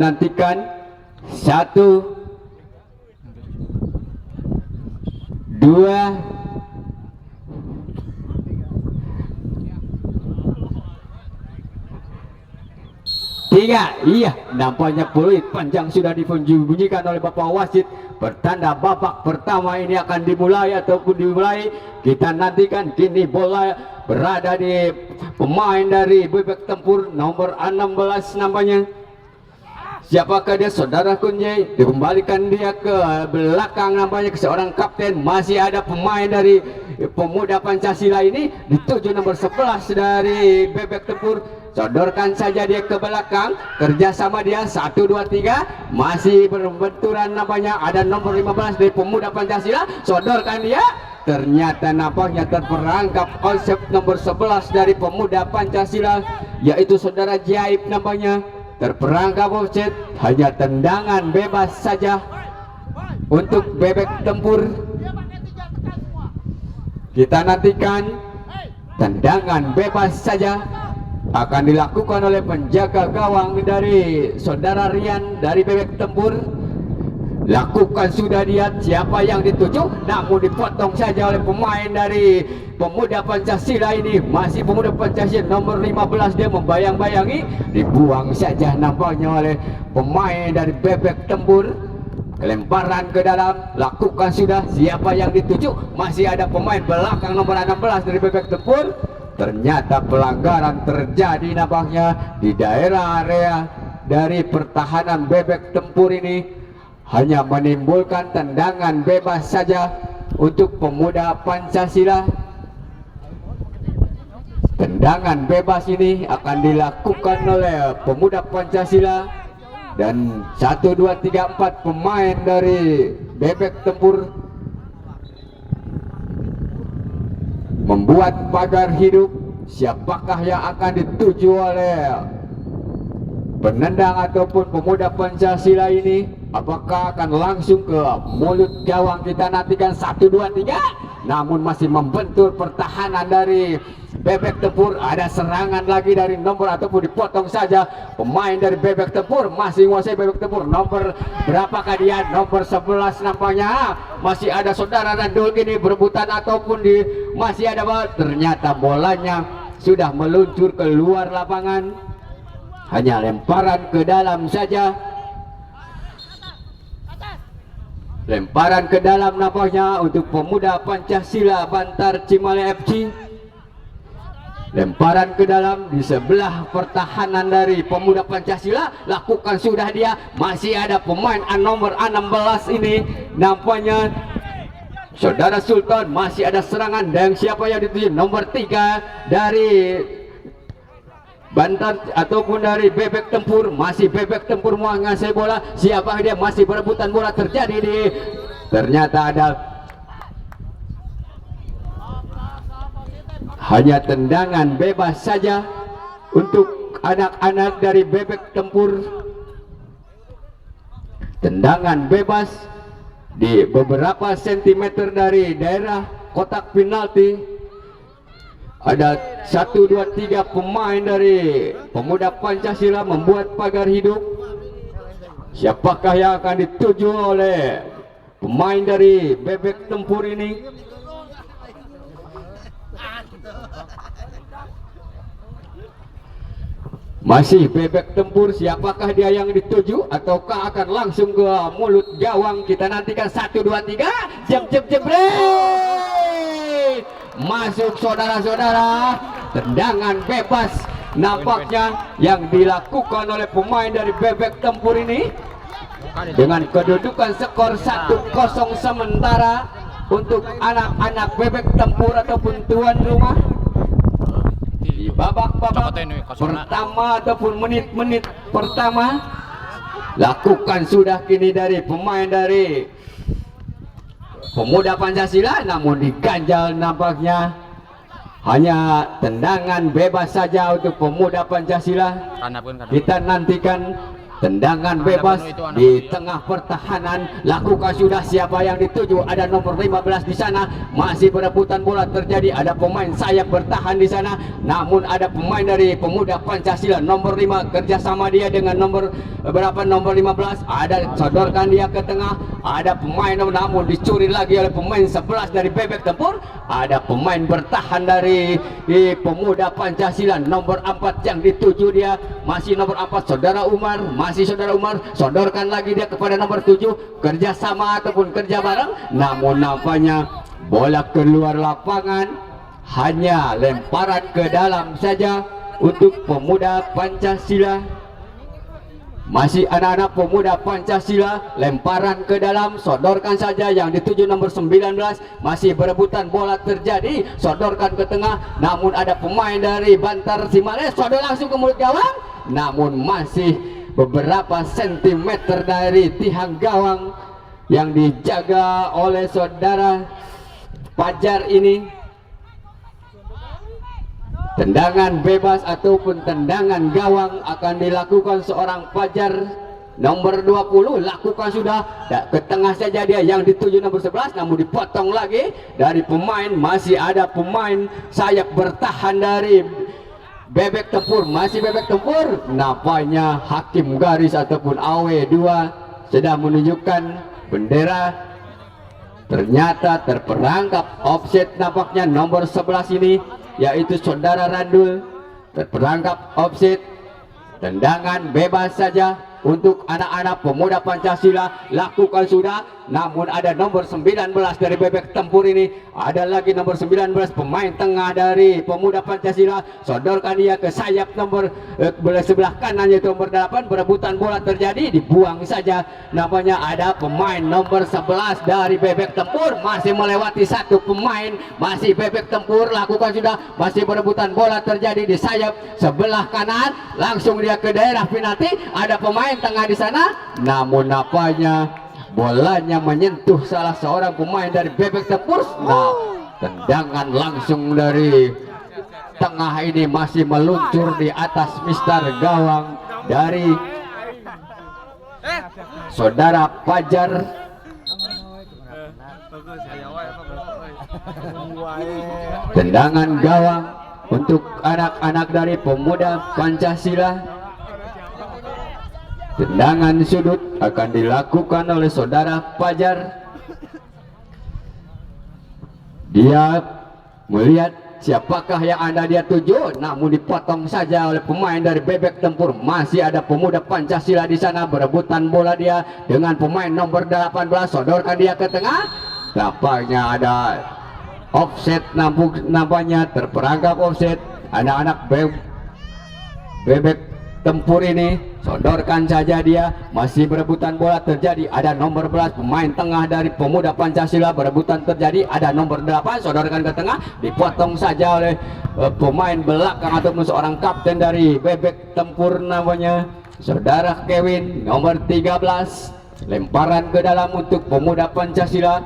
nantikan 1, 2, 3. Iya, nampaknya peluit panjang sudah dibunyikan oleh Bapak wasit. Pertanda babak pertama ini akan dimulai ataupun dimulai. Kita nantikan kini bola berada di pemain dari Bebek Tempur nomor 16 namanya. Siapakah dia, saudara Kunjai? Dikembalikan dia ke belakang namanya, ke seorang kapten. Masih ada pemain dari Pemuda Pancasila ini dituju nomor 11 dari Bebek Tempur. Sodorkan saja dia ke belakang, kerjasama dia 1, 2, 3. Masih berbenturan namanya, ada nomor 15 dari Pemuda Pancasila. Sodorkan dia, ternyata nampaknya terperangkap konsep nomor 11 dari Pemuda Pancasila, yaitu saudara Jaib namanya. Terperangkap offset, hanya tendangan bebas saja untuk Bebek Tempur. Kita nantikan tendangan bebas saja akan dilakukan oleh penjaga gawang dari saudara Rian dari Bebek Tempur. Lakukan sudah dia, siapa yang dituju, namun dipotong saja oleh pemain dari Pemuda Pancasila ini. Masih Pemuda Pancasila nomor 15, dia membayang-bayangi, dibuang saja nampaknya oleh pemain dari Bebek Tempur. Lemparan ke dalam, lakukan sudah, siapa yang dituju, masih ada pemain belakang nomor 16 dari Bebek Tempur. Ternyata pelanggaran terjadi nampaknya di daerah area dari pertahanan Bebek Tempur ini. Hanya menimbulkan tendangan bebas saja untuk Pemuda Pancasila. Tendangan bebas ini akan dilakukan oleh Pemuda Pancasila. Dan 1, 2, 3, 4 pemain dari Bebek Tempur membuat pagar hidup. Siapakah yang akan dituju oleh penendang ataupun Pemuda Pancasila ini? Apakah akan langsung ke mulut gawang? Kita nantikan 1, 2, 3. Namun masih membentur pertahanan dari Bebek Tempur. Ada serangan lagi dari nomor ataupun dipotong saja pemain dari Bebek Tempur. Masih menguasai Bebek Tempur. Nomor berapakah dia? Nomor 11 nampaknya. Masih ada saudara Randul ini berebutan ataupun masih ada bola. Ternyata bolanya sudah meluncur keluar lapangan. Hanya lemparan ke dalam saja. Lemparan ke dalam nampaknya untuk Pemuda Pancasila Bantar Cimale FC. Lemparan ke dalam di sebelah pertahanan dari Pemuda Pancasila. Lakukan sudah dia, masih ada pemain nomor 16 ini nampaknya saudara Sultan. Masih ada serangan dan siapa yang dituju? Nomor 3 dari Bantar ataupun dari Bebek Tempur. Masih Bebek Tempur menguasai bola. Siapa dia? Masih berebutan bola terjadi di, ternyata ada hanya tendangan bebas saja untuk anak-anak dari Bebek Tempur. Tendangan bebas di beberapa sentimeter dari daerah kotak penalti. Ada 1, 2, 3 pemain dari Pemuda Pancasila membuat pagar hidup. Siapakah yang akan dituju oleh pemain dari Bebek Tempur ini? Masih Bebek Tempur, siapakah dia yang dituju ataukah akan langsung ke mulut gawang? Kita nantikan 1, 2, 3. Jebret. Masuk saudara-saudara. Tendangan bebas nampaknya yang dilakukan oleh pemain dari Bebek Tempur ini. Dengan kedudukan skor 1-0 sementara untuk anak-anak Bebek Tempur ataupun tuan rumah. Di babak-babak pertama ataupun menit-menit pertama, lakukan sudah kini dari pemain dari Pemuda Pancasila, namun diganjal nampaknya. Hanya tendangan bebas saja untuk Pemuda Pancasila. Kita nantikan Tendangan bebas di tengah pertahanan, lakukan sudah. Siapa yang dituju? Ada nomor 15 di sana, masih berebutan bola terjadi. Ada pemain sayap bertahan di sana, namun ada pemain dari Pemuda Pancasila nomor 5 kerjasama dia dengan nomor berapa, nomor 15. Ada sodorkan dia ke tengah, ada pemain namun dicuri lagi oleh pemain 11 dari Bebek Tempur. Ada pemain bertahan dari Pemuda Pancasila nomor 4 yang dituju dia, masih nomor 4 saudara Umar. Masih saudara Umar, sodorkan lagi dia kepada nomor 7, kerjasama ataupun kerja bareng, namun nampaknya bola keluar lapangan, hanya lemparan ke dalam saja untuk Pemuda Pancasila. Masih anak-anak Pemuda Pancasila, lemparan ke dalam, sodorkan saja. Yang dituju nomor 19, masih berebutan bola terjadi, sodorkan ke tengah, namun ada pemain dari Bantar Simale, sodor langsung ke mulut gawang, namun masih beberapa sentimeter dari tiang gawang yang dijaga oleh saudara Fajar ini. Tendangan bebas ataupun tendangan gawang akan dilakukan seorang Fajar nomor 20. Lakukan sudah ke tengah saja dia, yang dituju nomor 11, namun dipotong lagi dari pemain. Masih ada pemain sayap bertahan dari Bebek Tempur, masih Bebek Tempur. Nampaknya hakim garis ataupun AW2 sedang menunjukkan bendera. Ternyata terperangkap offset nampaknya nomor 11 ini, yaitu saudara Randul, terperangkap offset. Tendangan bebas saja untuk anak-anak Pemuda Pancasila, lakukan sudah, namun ada nomor 19 dari Bebek Tempur ini, ada lagi nomor 19 pemain tengah dari Pemuda Pancasila, sodorkan dia ke sayap nomor sebelah kanan yaitu nomor 8, berebutan bola terjadi, dibuang saja. Namanya ada pemain nomor 11 dari Bebek Tempur, masih melewati satu pemain, masih Bebek Tempur, lakukan sudah, masih berebutan bola terjadi di sayap sebelah kanan, langsung dia ke daerah penalti. Ada pemain tengah di sana, namun nampaknya bolanya menyentuh salah seorang pemain dari Bebek Tempur. Nah, tendangan langsung dari tengah ini masih meluncur di atas mistar gawang dari saudara Fajar. Tendangan gawang untuk anak-anak dari Pemuda Pancasila. Tendangan sudut akan dilakukan oleh saudara Fajar. Dia melihat siapakah yang ada dia tuju, namun dipotong saja oleh pemain dari Bebek Tempur. Masih ada Pemuda Pancasila di sana, berebutan bola dia dengan pemain nomor 18, sodorkan dia ke tengah. Nampaknya ada offset, nampaknya terperangkap offset. Anak-anak Bebek Tempur ini, sodorkan saja dia, masih berebutan bola terjadi. Ada nomor 11 pemain tengah dari Pemuda Pancasila, berebutan terjadi. Ada nomor 8, sodorkan ke tengah, dipotong saja oleh pemain belakang ataupun seorang kapten dari Bebek Tempur, namanya saudara Kevin nomor 13. Lemparan ke dalam untuk Pemuda Pancasila,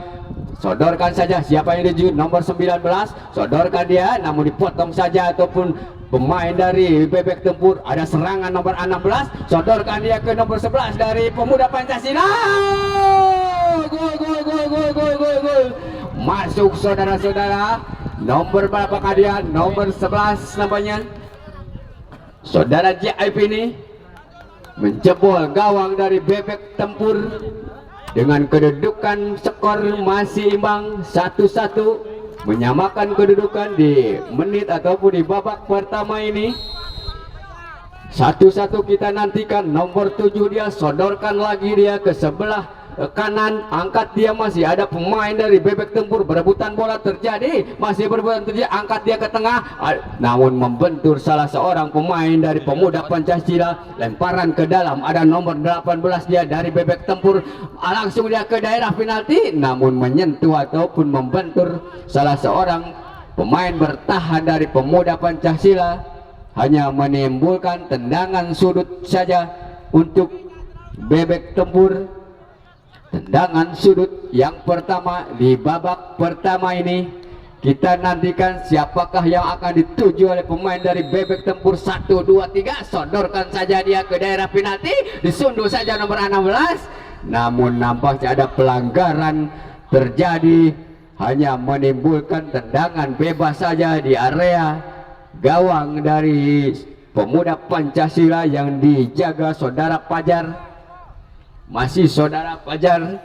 sodorkan saja. Siapa yang dituju? Nomor 19, sodorkan dia, namun dipotong saja ataupun pemain dari Bebek Tempur. Ada serangan nomor 16, sodorkan dia ke nomor 11 dari Pemuda Pancasila. Gol, gol, gol, gol, gol, gol, gol. Masuk saudara-saudara. Nomor berapa dia? Nomor 11 namanya. Saudara JIP ini menjebol gawang dari Bebek Tempur dengan kedudukan skor masih imbang 1-1, menyamakan kedudukan di menit ataupun di babak pertama ini. 1-1 kita nantikan. Nomor 7 dia, sodorkan lagi dia ke sebelah kanan, angkat dia, masih ada pemain dari Bebek Tempur, berebutan bola terjadi, masih berebutan terjadi, angkat dia ke tengah, namun membentur salah seorang pemain dari Pemuda Pancasila. Lemparan ke dalam, ada nomor 18 dia dari Bebek Tempur, langsung dia ke daerah penalti, namun menyentuh ataupun membentur salah seorang pemain bertahan dari Pemuda Pancasila, hanya menimbulkan tendangan sudut saja untuk Bebek Tempur. Tendangan sudut yang pertama di babak pertama ini Kita nantikan siapakah yang akan dituju oleh pemain dari Bebek Tempur. 1, 2, 3, sodorkan saja dia ke daerah penalti, disunduh saja nomor 16. Namun nampaknya ada pelanggaran terjadi, hanya menimbulkan tendangan bebas saja di area gawang dari Pemuda Pancasila yang dijaga saudara Fajar. Masih saudara Fajar,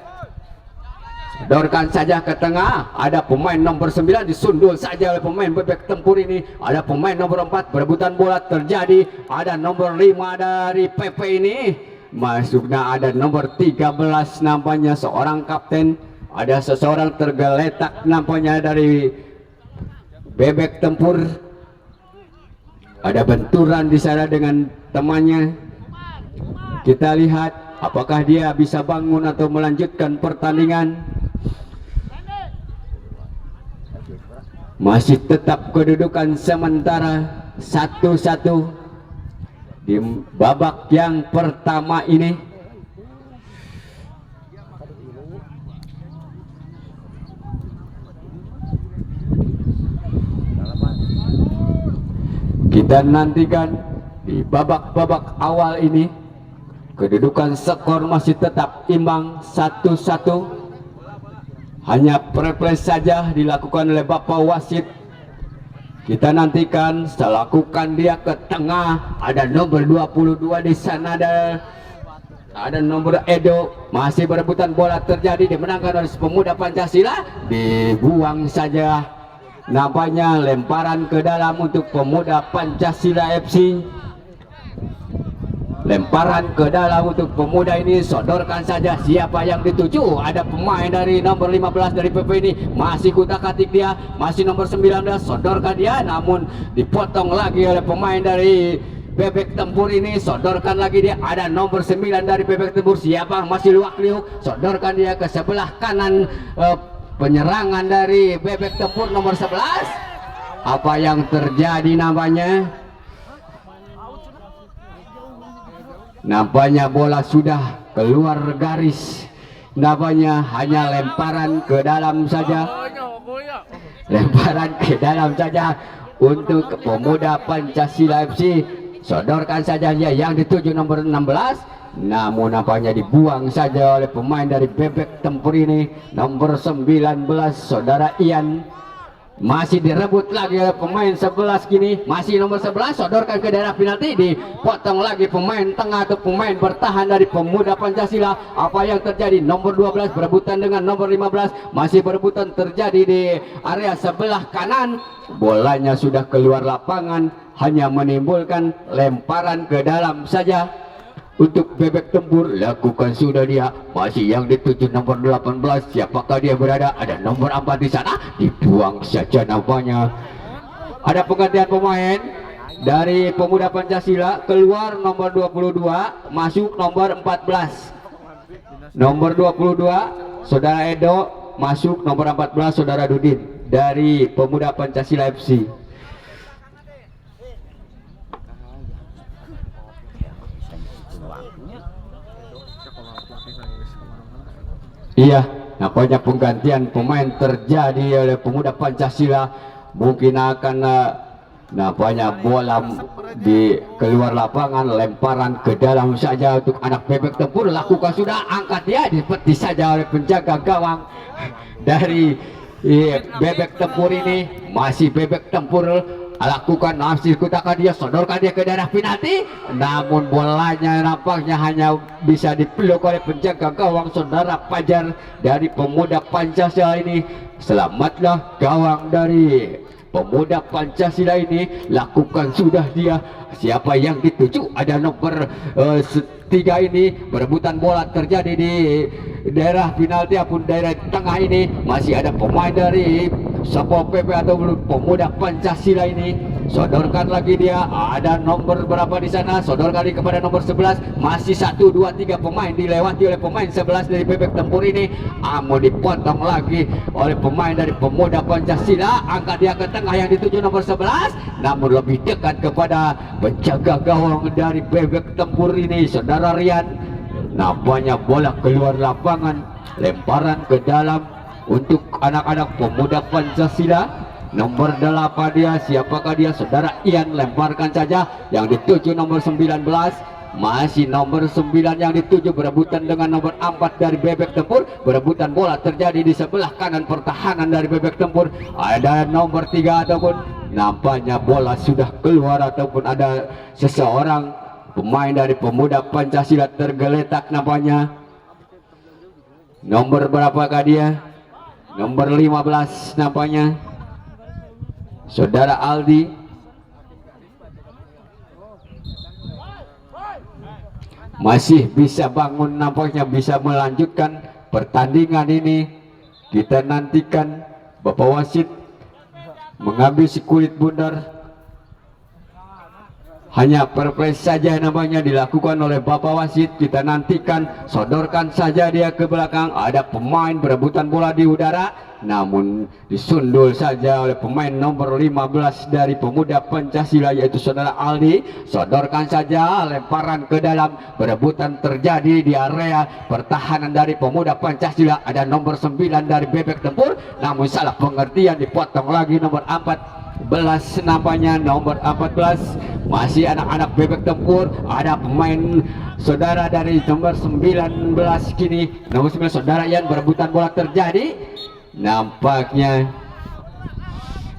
sodorkan saja ke tengah, ada pemain nomor 9 disundul saja oleh pemain Bebek Tempur ini. Ada pemain nomor 4, berebutan bola terjadi, ada nomor 5 dari PP ini masuknya, ada nomor 13 nampaknya seorang kapten, ada seseorang tergeletak nampaknya dari Bebek Tempur. Ada benturan di sana dengan temannya. Kita lihat apakah dia bisa bangun atau melanjutkan pertandingan. Masih tetap kedudukan sementara 1-1 di babak yang pertama ini. Kita nantikan di babak-babak awal ini kedudukan skor masih tetap imbang 1-1. Hanya preplay saja dilakukan oleh Bapak wasit. Kita nantikan, lakukan dia ke tengah, ada nomor 22 di sana, ada nomor Edo, masih berebutan bola terjadi, dimenangkan oleh Pemuda Pancasila, dibuang saja. Nampaknya lemparan ke dalam untuk Pemuda Pancasila FC. Lemparan ke dalam untuk pemuda ini, sodorkan saja siapa yang dituju. Ada pemain dari nomor 15 dari PP ini, masih kutak-atik dia, masih nomor 19, sodorkan dia, namun dipotong lagi oleh pemain dari Bebek Tempur ini. Sodorkan lagi dia, ada nomor 9 dari Bebek Tempur, siapa, masih luak-liuk, sodorkan dia ke sebelah kanan. Penyerangan dari Bebek Tempur nomor 11. Apa yang terjadi namanya? Nampaknya bola sudah keluar garis. Nampaknya hanya lemparan ke dalam saja. Lemparan ke dalam saja untuk Pemuda Pancasila FC. Sodorkan saja dia yang dituju nomor 16. Namun nampaknya dibuang saja oleh pemain dari Bebek Tempur ini, nomor 19 saudara Ian. Masih direbut lagi oleh pemain 11 kini, masih nomor 11, sodorkan ke daerah penalti, dipotong lagi pemain tengah atau pemain bertahan dari Pemuda Pancasila. Apa yang terjadi? Nomor 12 berebutan dengan nomor 15, masih berebutan terjadi di area sebelah kanan. Bolanya sudah keluar lapangan, hanya menimbulkan lemparan ke dalam saja. Untuk Bebek Tempur, lakukan sudah dia, masih yang dituju nomor 18, siapakah dia berada? Ada nomor 4 di sana, dibuang saja nampaknya. Ada penggantian pemain dari Pemuda Pancasila, keluar nomor 22, masuk nomor 14. Nomor 22 saudara Edo, masuk nomor 14 saudara Dudin dari Pemuda Pancasila FC. Iya, nampaknya penggantian pemain terjadi oleh Pemuda Pancasila. Mungkin akan nampaknya bola di keluar lapangan, lemparan ke dalam saja untuk anak Bebek Tempur. Lakukan sudah, angkat dia, dipeti saja oleh penjaga gawang dari Bebek Tempur ini. Masih Bebek Tempur lakukan, masih kutakan dia, sodorkan dia ke daerah penalti, namun bolanya nampaknya hanya bisa dipeluk oleh penjaga gawang saudara Fajar dari Pemuda Pancasila ini. Selamatlah gawang dari Pemuda Pancasila ini, lakukan sudah dia, siapa yang dituju? Ada nomor 3 ini, berebutan bola terjadi di daerah penalti ataupun daerah tengah ini. Masih ada pemain dari Satpol PP atau Pemuda Pancasila ini, sodorkan lagi dia, ada nomor berapa di sana, sodorkan lagi kepada nomor 11. Masih 1, 2, 3 pemain dilewati oleh pemain 11 dari Bebek Tempur ini. Mau dipotong lagi oleh pemain dari Pemuda Pancasila, angkat dia ke tengah yang dituju nomor 11, namun lebih dekat kepada penjaga gawang dari Bebek Tempur ini saudara Rian. Nampaknya bola keluar lapangan, lemparan ke dalam untuk anak-anak Pemuda Pancasila. nomor 8 dia, siapakah dia? Saudara Ian lemparkan saja, yang dituju nomor 19, masih nomor 9 yang dituju, berebutan dengan nomor 4 dari Bebek Tempur. Berebutan bola terjadi di sebelah kanan pertahanan dari Bebek Tempur. Ada nomor 3 ataupun nampaknya bola sudah keluar, ataupun ada seseorang pemain dari Pemuda Pancasila tergeletak nampaknya. Nomor berapakah dia? Nomor 15 nampaknya Saudara Aldi. Masih bisa bangun, nampaknya bisa melanjutkan pertandingan ini. Kita nantikan Bapak wasit mengambil si kulit bundar. Hanya perpres saja namanya dilakukan oleh Bapak wasit. Kita nantikan, sodorkan saja dia ke belakang. Ada pemain berebutan bola di udara, namun disundul saja oleh pemain nomor 15 dari Pemuda Pancasila, yaitu Saudara Aldi. Sodorkan saja, lemparan ke dalam, berebutan terjadi di area pertahanan dari Pemuda Pancasila. Ada nomor 9 dari Bebek Tempur, namun salah pengertian, dipotong lagi nomor 14 nampaknya, nomor 14 masih anak-anak Bebek Tempur. Ada pemain saudara dari nomor 19 kini, nomor 9 Saudara Ian, berebutan bola terjadi. Nampaknya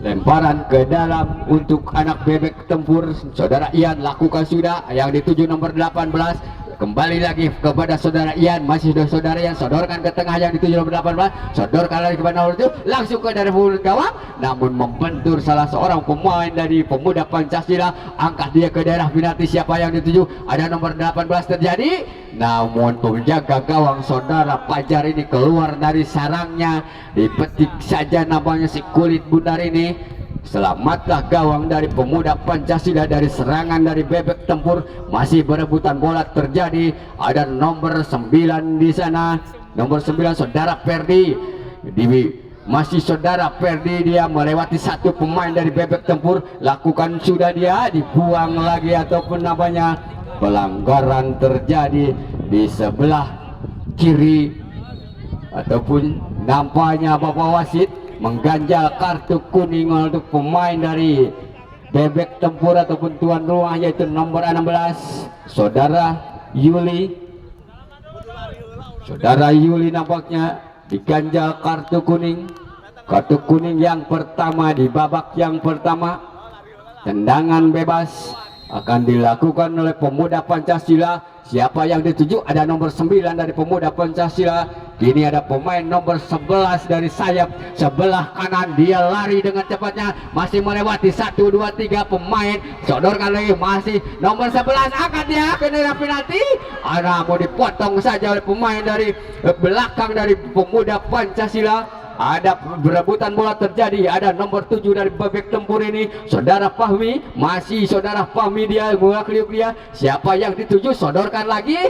lemparan ke dalam untuk anak Bebek Tempur. Saudara Ian lakukan sudah, yang dituju nomor 18. Kembali lagi kepada Saudara Ian, masih Saudara Ian, sodorkan ke tengah, yang dituju nomor 18. Sodorkan lagi kepada nomor 7, langsung ke dari mulut gawang, namun membentur salah seorang pemain dari Pemuda Pancasila. Angkat dia ke daerah penalti. Siapa yang dituju? Ada nomor 18 terjadi, namun penjaga gawang Saudara Pajar ini keluar dari sarangnya. Dipetik saja namanya si kulit bundar ini. Selamatlah gawang dari Pemuda Pancasila dari serangan dari Bebek Tempur. Masih berebutan bola terjadi. Ada nomor 9 di sana, nomor 9 Saudara Perdi. Masih Saudara Perdi, dia melewati satu pemain dari Bebek Tempur. Lakukan sudah, dia dibuang lagi, ataupun namanya pelanggaran terjadi di sebelah kiri, ataupun nampaknya Bapak wasit mengganjal kartu kuning untuk pemain dari Bebek Tempur ataupun tuan rumah, yaitu nomor 16 Saudara Yuli. Saudara Yuli nampaknya diganjal kartu kuning. Kartu kuning yang pertama di babak yang pertama. Tendangan bebas akan dilakukan oleh Pemuda Pancasila. Siapa yang dituju? Ada nomor 9 dari Pemuda Pancasila. Kini ada pemain nomor 11 dari sayap sebelah kanan. Dia lari dengan cepatnya, masih melewati 1, 2, 3 pemain. Sodorkan lagi, masih nomor 11, angkat dia ke daerah penalti. Mau dipotong saja oleh pemain dari belakang dari Pemuda Pancasila. Ada berebutan bola terjadi. Ada nomor 7 dari Bebek Tempur ini, Saudara Fahmi. Masih Saudara Fahmi, dia mewakili dia. Siapa yang dituju? Sodorkan lagi.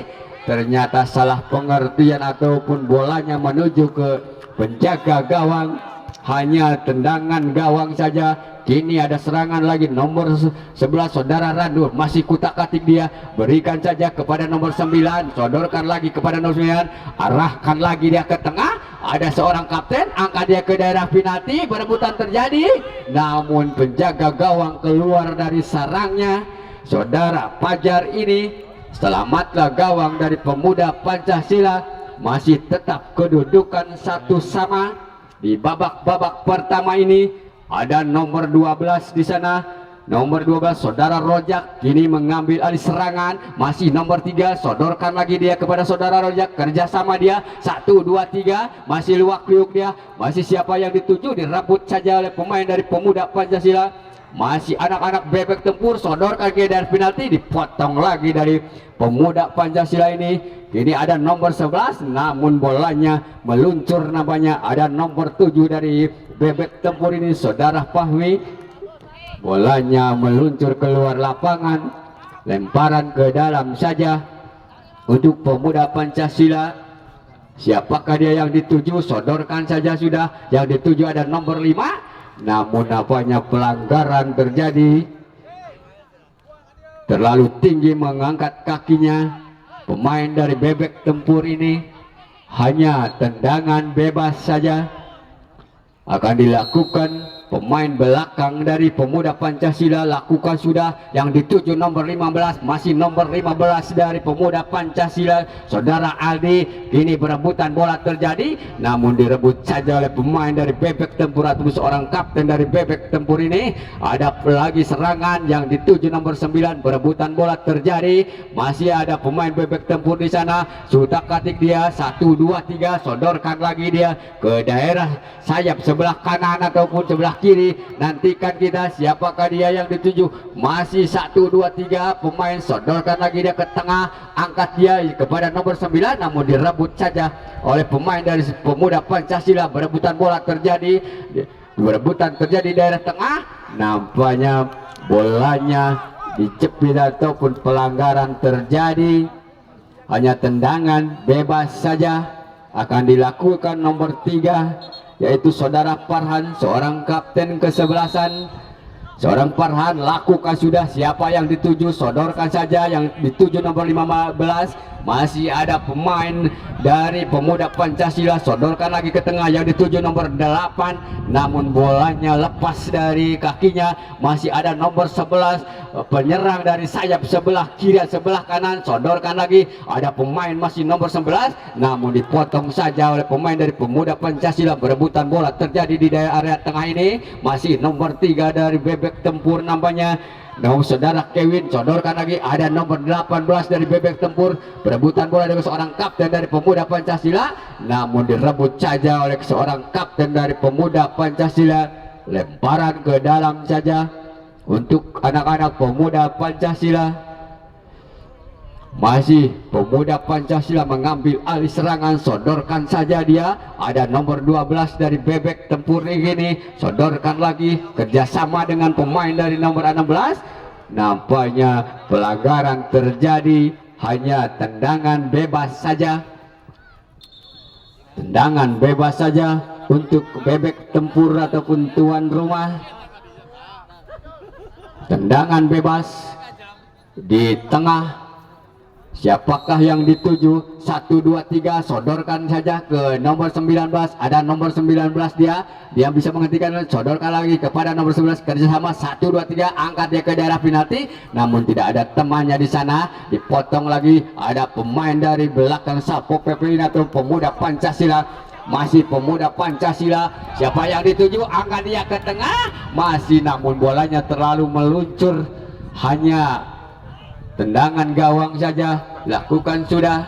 Ternyata salah pengertian, ataupun bolanya menuju ke penjaga gawang. Hanya tendangan gawang saja. Kini ada serangan lagi, nomor 11 Saudara Randur. Masih kutak-katik dia, berikan saja kepada nomor 9. Sodorkan lagi kepada nomor 9. Arahkan lagi dia ke tengah. Ada seorang kapten, angkat dia ke daerah penalti. Berebutan terjadi, namun penjaga gawang keluar dari sarangnya. Saudara Pajar ini. Selamatlah gawang dari Pemuda Pancasila. Masih tetap kedudukan 1-1 di babak pertama ini. Ada nomor 12 di sana, nomor 12 Saudara Rojak kini mengambil alih serangan. Masih nomor 3, sodorkan lagi dia kepada Saudara Rojak. Kerjasama dia, 1, 2, 3. Masih luak-liuk dia. Masih siapa yang dituju? Direbut saja oleh pemain dari Pemuda Pancasila. Masih anak-anak Bebek Tempur, sodorkan ke daerah penalti. Dipotong lagi dari Pemuda Pancasila ini. Ini ada nomor 11, namun bolanya meluncur namanya. Ada nomor 7 dari Bebek Tempur ini, Saudara Fahmi. Bolanya meluncur keluar lapangan. Lemparan ke dalam saja untuk Pemuda Pancasila. Siapakah dia yang dituju? Sodorkan saja sudah. Yang dituju ada nomor 5, namun apanya pelanggaran terjadi. Terlalu tinggi mengangkat kakinya pemain dari Bebek Tempur ini. Hanya tendangan bebas saja akan dilakukan pemain belakang dari Pemuda Pancasila lakukan sudah yang dituju nomor 15, masih nomor 15 dari Pemuda Pancasila saudara Aldi. Kini berebutan bola terjadi, namun direbut saja oleh pemain dari Bebek Tempur atau seorang kapten dari Bebek Tempur ini. Ada lagi serangan yang dituju nomor 9, berebutan bola terjadi, masih ada pemain Bebek Tempur di sana. Sudah katik dia 1 2 3, sodorkan lagi dia ke daerah sayap sebelah kanan ataupun sebelah kiri. Nantikan kita siapakah dia yang dituju. Masih 1 2 3, pemain sodorkan lagi dia ke tengah, angkat dia kepada nomor 9, namun direbut saja oleh pemain dari Pemuda Pancasila. Berebutan bola terjadi, berebutan terjadi di daerah tengah. Nampaknya bolanya dicepit ataupun pelanggaran terjadi, hanya tendangan bebas saja akan dilakukan nomor 3, yaitu saudara Farhan, seorang kapten kesebelasan. Seorang Farhan lakukan sudah, siapa yang dituju sodorkan saja yang dituju nomor 15. Masih ada pemain dari Pemuda Pancasila, sodorkan lagi ke tengah yang dituju nomor 8, namun bolanya lepas dari kakinya. Masih ada nomor 11, penyerang dari sayap sebelah kiri sebelah kanan, sodorkan lagi, ada pemain masih nomor 11, namun dipotong saja oleh pemain dari Pemuda Pancasila. Berebutan bola terjadi di daerah area tengah ini, masih nomor 3 dari Bebek Tempur namanya, namun saudara Kevin, sodorkan lagi, ada nomor 18 dari Bebek Tempur. Berebutan bola dengan seorang kapten dari Pemuda Pancasila, namun direbut saja oleh seorang kapten dari Pemuda Pancasila. Lemparan ke dalam saja untuk anak-anak Pemuda Pancasila. Masih Pemuda Pancasila mengambil alih serangan, sodorkan saja dia, ada nomor 12 dari Bebek Tempur ini, sodorkan lagi, kerjasama dengan pemain dari nomor 16. Nampaknya pelanggaran terjadi, hanya tendangan bebas saja, tendangan bebas saja untuk Bebek Tempur ataupun tuan rumah. Tendangan bebas di tengah. Siapakah yang dituju? 1 2 3, sodorkan saja ke nomor 19, ada nomor 19 dia bisa menghentikan, sodorkan lagi kepada nomor 11, kerjasama 1 2 3, angkat dia ke daerah penalti, namun tidak ada temannya di sana, dipotong lagi. Ada pemain dari belakang Sapo PP atau Pemuda Pancasila, masih Pemuda Pancasila, siapa yang dituju, angkat dia ke tengah, masih, namun bolanya terlalu meluncur, hanya tendangan gawang saja lakukan sudah.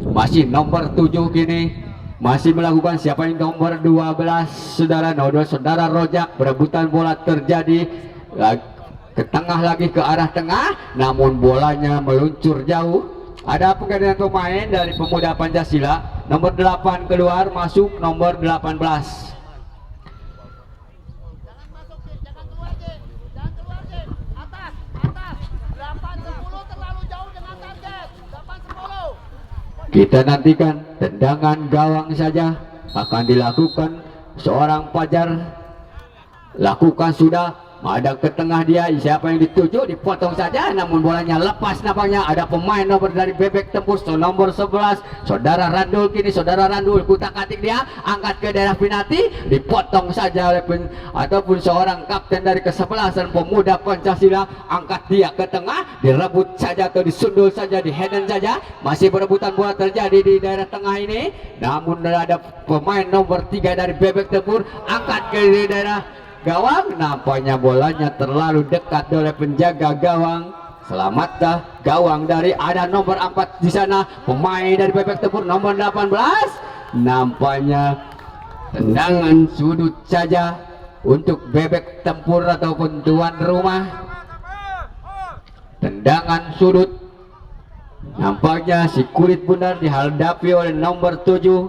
Masih nomor 7 kini masih melakukan, siapa yang nomor 12 saudara Nodo, saudara Rojak. Berebutan bola terjadi ke tengah lagi, ke arah tengah, namun bolanya meluncur jauh. Ada pergantian pemain dari Pemuda Pancasila, nomor 8 keluar, masuk nomor 18. Kita nantikan tendangan gawang saja akan dilakukan seorang Fajar. Lakukan sudah, madang ke tengah dia, siapa yang dituju, dipotong saja, namun bolanya lepas. Nampaknya ada pemain nomor dari Bebek Tempur nomor 11, saudara Randul. Kini saudara Randul kutak-atik dia, angkat ke daerah penalti, dipotong saja oleh ataupun seorang kapten dari kesebelasan Pemuda Pancasila, angkat dia ke tengah, direbut saja atau disundul saja, dihedon saja. Masih berebutan bola terjadi di daerah tengah ini, namun ada pemain nomor 3 dari Bebek Tempur, angkat ke daerah gawang. Nampaknya bolanya terlalu dekat oleh penjaga gawang. Selamatkah gawang dari, ada nomor 4 di sana, pemain dari Bebek Tempur nomor 18. Nampaknya tendangan sudut saja untuk Bebek Tempur ataupun tuan rumah. Tendangan sudut. Nampaknya si kulit bundar dihadapi oleh nomor 7,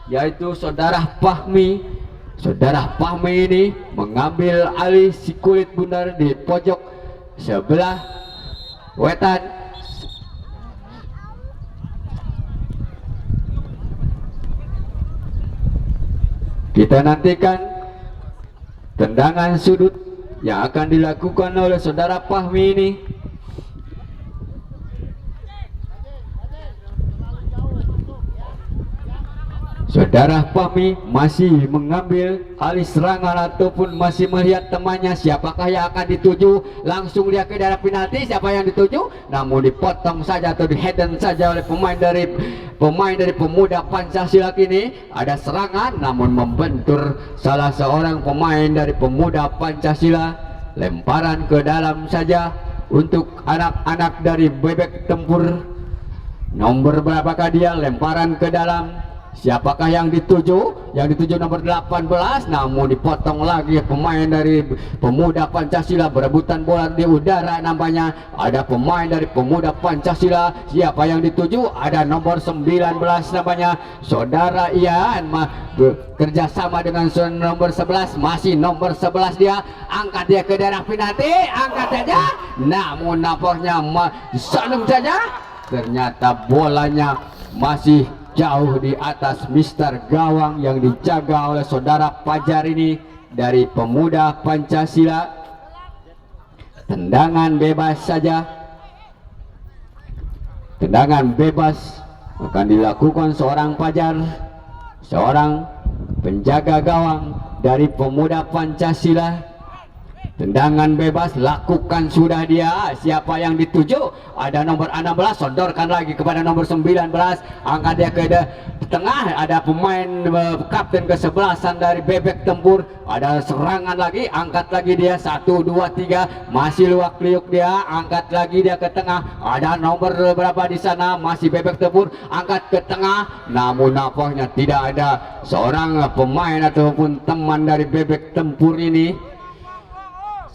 yaitu saudara Fahmi. Saudara Fahmi ini mengambil alih si kulit bundar di pojok sebelah wetan. Kita nantikan tendangan sudut yang akan dilakukan oleh saudara Fahmi ini. Saudara Fahmi masih mengambil alih serangan ataupun masih melihat temannya, siapakah yang akan dituju, langsung dia ke daerah penalti, siapa yang dituju, namun dipotong saja atau dihedon saja oleh pemain dari Pemuda Pancasila. Kini ada serangan namun membentur salah seorang pemain dari Pemuda Pancasila, lemparan ke dalam saja untuk anak-anak dari Bebek Tempur. Nomor berapakah dia, lemparan ke dalam, siapakah yang dituju? Yang dituju nomor 18, namun dipotong lagi pemain dari Pemuda Pancasila. Berebutan bola di udara nampaknya. Ada pemain dari Pemuda Pancasila, siapa yang dituju? Ada nomor 19 namanya Saudara Ian, bekerjasama dengan nomor 11, masih nomor 11 dia, angkat dia ke daerah penalti, angkat saja, namun nampaknya disalung saja, ternyata bolanya masih jauh di atas Mister Gawang yang dijaga oleh saudara Fajar ini dari Pemuda Pancasila. Tendangan bebas saja, tendangan bebas akan dilakukan seorang Fajar, seorang penjaga gawang dari Pemuda Pancasila. Tendangan bebas lakukan sudah dia, siapa yang dituju? Ada nomor 16, sodorkan lagi kepada nomor 19, angkat dia ke tengah, ada pemain kapten ke-11 dari Bebek Tempur, ada serangan lagi, angkat lagi dia, 1, 2, 3, masih luak liuk dia, angkat lagi dia ke tengah, ada nomor berapa di sana, masih Bebek Tempur, angkat ke tengah, namun nampaknya tidak ada seorang pemain ataupun teman dari Bebek Tempur ini.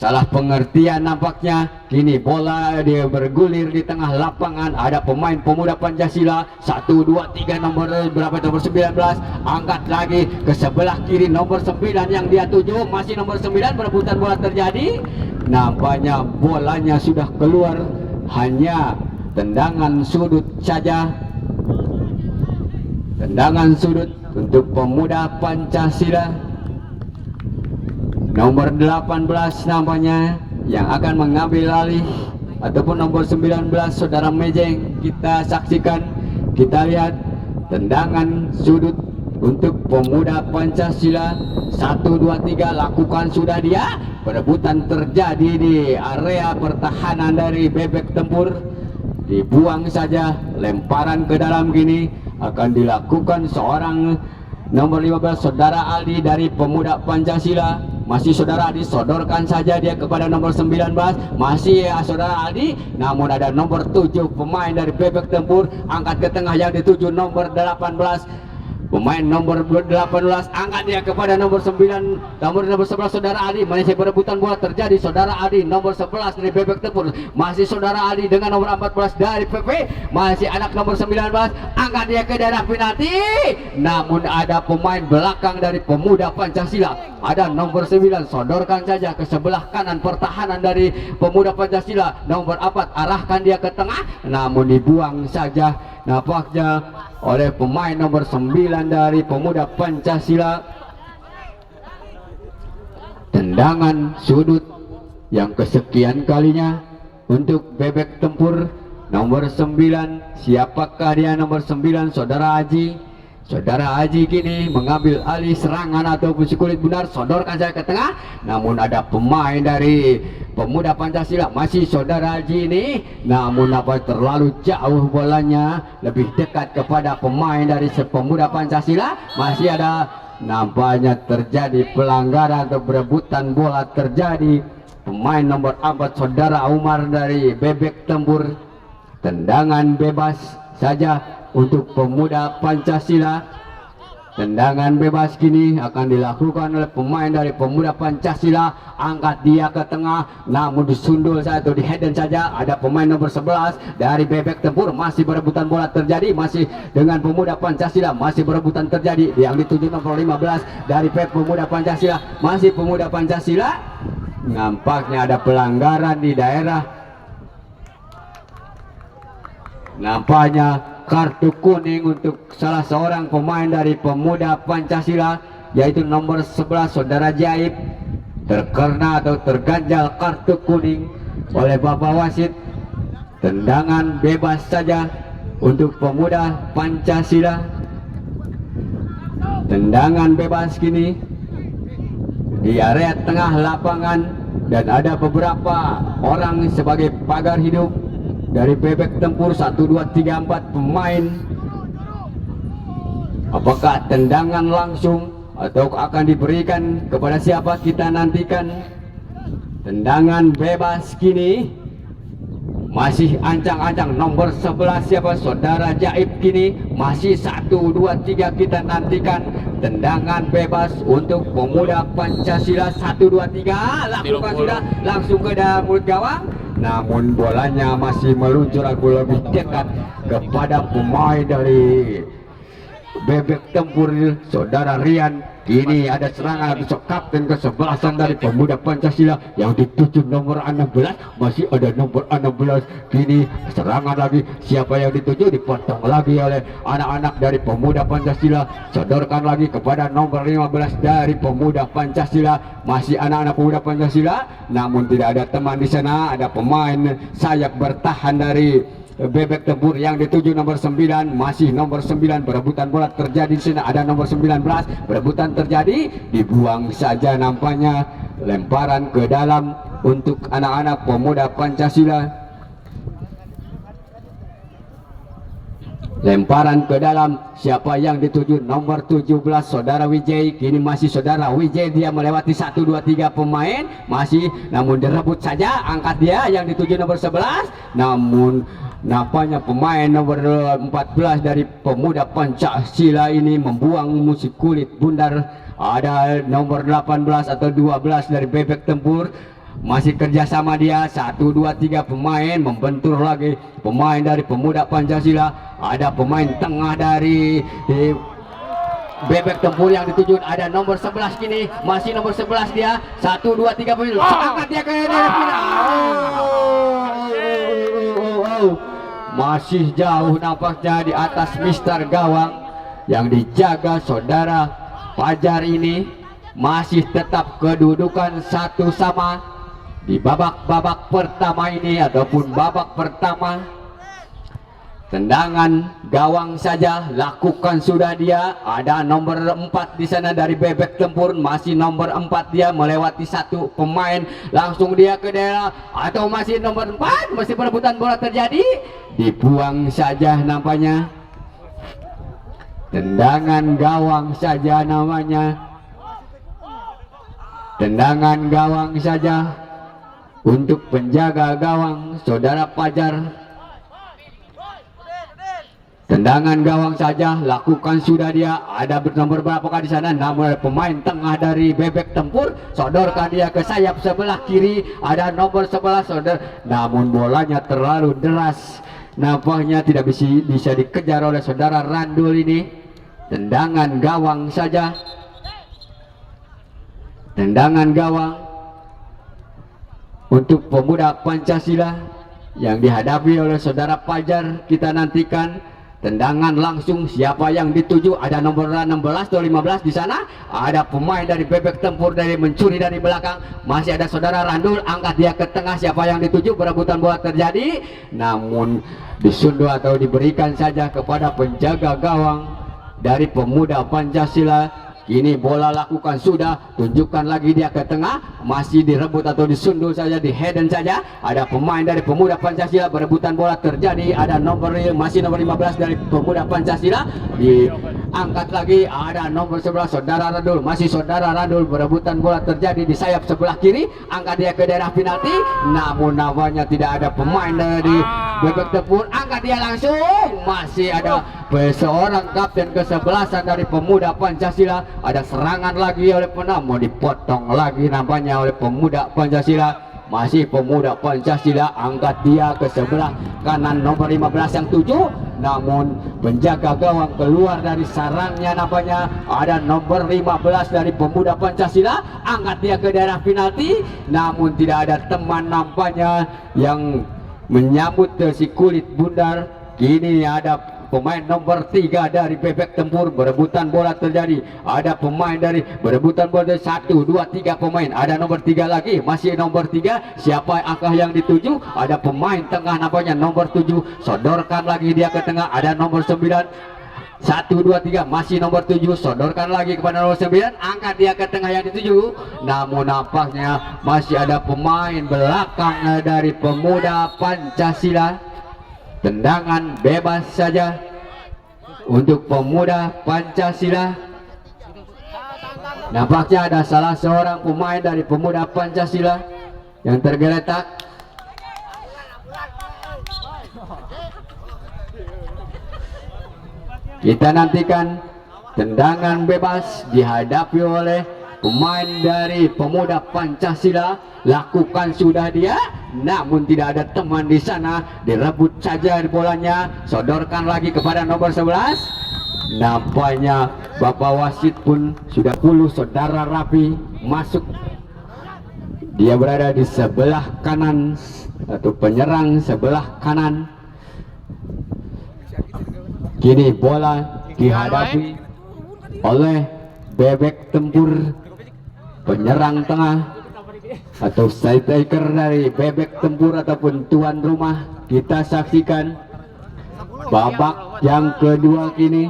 Salah pengertian nampaknya. Kini bola dia bergulir di tengah lapangan. Ada pemain Pemuda Pancasila, 1, 2, 3, nomor berapa, nomor 19, angkat lagi ke sebelah kiri, nomor 9 yang dia tuju, masih nomor 9, perebutan bola terjadi. Nampaknya bolanya sudah keluar, hanya tendangan sudut saja. Tendangan sudut untuk Pemuda Pancasila. Nomor 18 namanya yang akan mengambil alih, ataupun nomor 19 saudara Mejeng. Kita saksikan, kita lihat tendangan sudut untuk Pemuda Pancasila. 1, 2, 3 lakukan sudah dia. Perebutan terjadi di area pertahanan dari Bebek Tempur. Dibuang saja, lemparan ke dalam gini akan dilakukan seorang nomor 15 saudara Aldi dari Pemuda Pancasila. Masih saudara Aldi, sodorkan saja dia kepada nomor 19, masih ya saudara Aldi, namun ada nomor 7 pemain dari Bebek Tempur, angkat ke tengah yang dituju nomor 18, pemain nomor 18, angkat dia kepada nomor 9, nomor 11 saudara Aldi. Masih berebutan bola terjadi, saudara Aldi nomor 11 dari Bebek Tempur, masih saudara Aldi dengan nomor 14 dari PP, masih anak nomor 19, angkat dia ke daerah penalti, namun ada pemain belakang dari Pemuda Pancasila, ada nomor 9, sodorkan saja ke sebelah kanan pertahanan dari Pemuda Pancasila, nomor 4, arahkan dia ke tengah, namun dibuang saja nampaknya oleh pemain nomor 9 dari Pemuda Pancasila. Tendangan sudut yang kesekian kalinya untuk Bebek Tempur. Nomor 9, siapakah dia nomor 9? Saudara Haji. Saudara Haji kini mengambil alih serangan ataupun si kulit bundar, sodorkan saya ke tengah, namun ada pemain dari Pemuda Pancasila, masih saudara Haji ini, namun apa terlalu jauh bolanya, lebih dekat kepada pemain dari Pemuda Pancasila. Masih ada, nampaknya terjadi pelanggaran atau berebutan bola terjadi. Pemain nomor 4 saudara Umar dari Bebek Tempur. Tendangan bebas saja untuk Pemuda Pancasila. Tendangan bebas kini akan dilakukan oleh pemain dari Pemuda Pancasila. Angkat dia ke tengah, namun disundul saja atau dihedon saja. Ada pemain nomor 11 dari Bebek Tempur, masih berebutan bola terjadi, masih dengan Pemuda Pancasila, masih berebutan terjadi. Yang dituju nomor 15 dari Pemuda Pancasila, masih Pemuda Pancasila. Nampaknya ada pelanggaran di daerah, nampaknya kartu kuning untuk salah seorang pemain dari Pemuda Pancasila, yaitu nomor 11 saudara Jaib, terkena atau terganjal kartu kuning oleh Bapak Wasit. Tendangan bebas saja untuk Pemuda Pancasila. Tendangan bebas kini di area tengah lapangan, dan ada beberapa orang sebagai pagar hidup dari Bebek Tempur. 1, 2, 3, 4 pemain. Apakah tendangan langsung atau akan diberikan kepada siapa, kita nantikan. Tendangan bebas kini masih ancang-ancang. Nomor 11 siapa? Saudara Jaib kini masih 1, 2, 3, kita nantikan. Tendangan bebas untuk pemuda Pancasila. 1, 2, 3 lakukan sudah, langsung ke dalam mulut gawang, namun bolanya masih meluncur lebih dekat kepada pemain dari Bebek Tempur, saudara Rian. Kini ada serangan atau kapten ke-11 dari pemuda Pancasila yang dituju nomor 16, masih ada nomor 16. Kini serangan lagi, siapa yang dituju, dipotong lagi oleh anak-anak dari pemuda Pancasila. Sodorkan lagi kepada nomor 15 dari pemuda Pancasila, masih anak-anak pemuda Pancasila, namun tidak ada teman di sana. Ada pemain sayap bertahan dari Bebek Tempur yang dituju nomor 9, masih nomor 9. Perebutan bola terjadi di sini, ada nomor 19. Perebutan terjadi, dibuang saja nampaknya. Lemparan ke dalam untuk anak-anak pemuda Pancasila. Lemparan ke dalam, siapa yang dituju? Nomor 17 saudara Wijay. Kini masih saudara Wijay, dia melewati 1, 2, 3 pemain masih, namun direbut saja. Angkat dia yang dituju nomor 11, namun nampaknya pemain nomor 14 dari pemuda Pancasila ini membuang musik kulit bundar. Ada nomor 18 atau 12 dari Bebek Tempur, masih kerjasama dia. 1, 2, 3 pemain membentur lagi pemain dari pemuda Pancasila. Ada pemain tengah dari Bebek Tempur yang dituju, ada nomor 11 kini, masih nomor 11 dia. 1, 2, 3 pemain, angkat dia ke daerah final. Masih jauh nampaknya di atas Mister Gawang yang dijaga saudara Fajar ini. Masih tetap kedudukan 1 sama di babak pertama ini ataupun babak pertama. Tendangan gawang saja lakukan sudah dia. Ada nomor 4 di sana dari Bebek Tempur, masih nomor 4 dia melewati 1 pemain, langsung dia ke daerah, atau masih nomor 4, masih perebutan bola terjadi, dibuang saja nampaknya. Tendangan gawang saja namanya. Tendangan gawang saja untuk penjaga gawang saudara Fajar. Tendangan gawang saja lakukan sudah dia. Ada nomor berapakah di sana? Namun pemain tengah dari Bebek Tempur, sodorkan dia ke sayap sebelah kiri. Ada nomor 11 saudara, namun bolanya terlalu deras, nampaknya tidak bisa dikejar oleh saudara Randul ini. Tendangan gawang saja. Tendangan gawang untuk pemuda Pancasila yang dihadapi oleh saudara Fajar. Kita nantikan tendangan langsung, siapa yang dituju? Ada nomor 16 atau 15 di sana. Ada pemain dari Bebek Tempur dari mencuri dari belakang. Masih ada saudara Randul, angkat dia ke tengah, siapa yang dituju? Perebutan bola terjadi, namun disunduh atau diberikan saja kepada penjaga gawang dari pemuda Pancasila. Kini bola lakukan sudah, tunjukkan lagi dia ke tengah, masih direbut atau disundul saja, di headen saja. Ada pemain dari pemuda Pancasila, berebutan bola terjadi. Ada masih nomor 15 dari pemuda Pancasila, diangkat lagi. Ada nomor 11 saudara Randul, masih saudara Randul, berebutan bola terjadi di sayap sebelah kiri, angkat dia ke daerah penalti, namun namanya tidak ada pemain dari Bebek Tempur, angkat dia langsung. Masih ada seorang kapten ke-11 dari pemuda Pancasila. Ada serangan lagi oleh penamo, dipotong lagi nampaknya oleh pemuda Pancasila. Masih pemuda Pancasila, angkat dia ke sebelah kanan nomor 15 yang 7, namun penjaga gawang keluar dari sarangnya nampaknya. Ada nomor 15 dari pemuda Pancasila, angkat dia ke daerah penalti, namun tidak ada teman nampaknya yang menyambut si kulit bundar. Kini ada pemain nomor 3 dari Bebek Tempur, berebutan bola terjadi. Ada pemain dari berebutan bola dari 1, 2, 3 pemain. Ada nomor 3 lagi, masih nomor 3. Siapa angka yang dituju? Ada pemain tengah nampaknya nomor 7. Sodorkan lagi dia ke tengah. Ada nomor 9. 1, 2, 3 masih nomor 7, sodorkan lagi kepada nomor 9, angkat dia ke tengah yang dituju, namun nampaknya masih ada pemain belakang dari Pemuda Pancasila. Tendangan bebas saja untuk Pemuda Pancasila. Nampaknya ada salah seorang pemain dari Pemuda Pancasila yang tergeletak. Kita nantikan tendangan bebas dihadapi oleh pemain dari Pemuda Pancasila. Lakukan sudah dia, namun tidak ada teman di sana. Direbut saja bolanya, sodorkan lagi kepada nomor 11. Nampaknya Bapak wasit pun sudah puluh saudara Rapi masuk. Dia berada di sebelah kanan atau penyerang sebelah kanan. Kini bola dihadapi oleh Bebek Tempur, penyerang tengah atau striker dari Bebek Tempur ataupun tuan rumah. Kita saksikan babak yang kedua kini.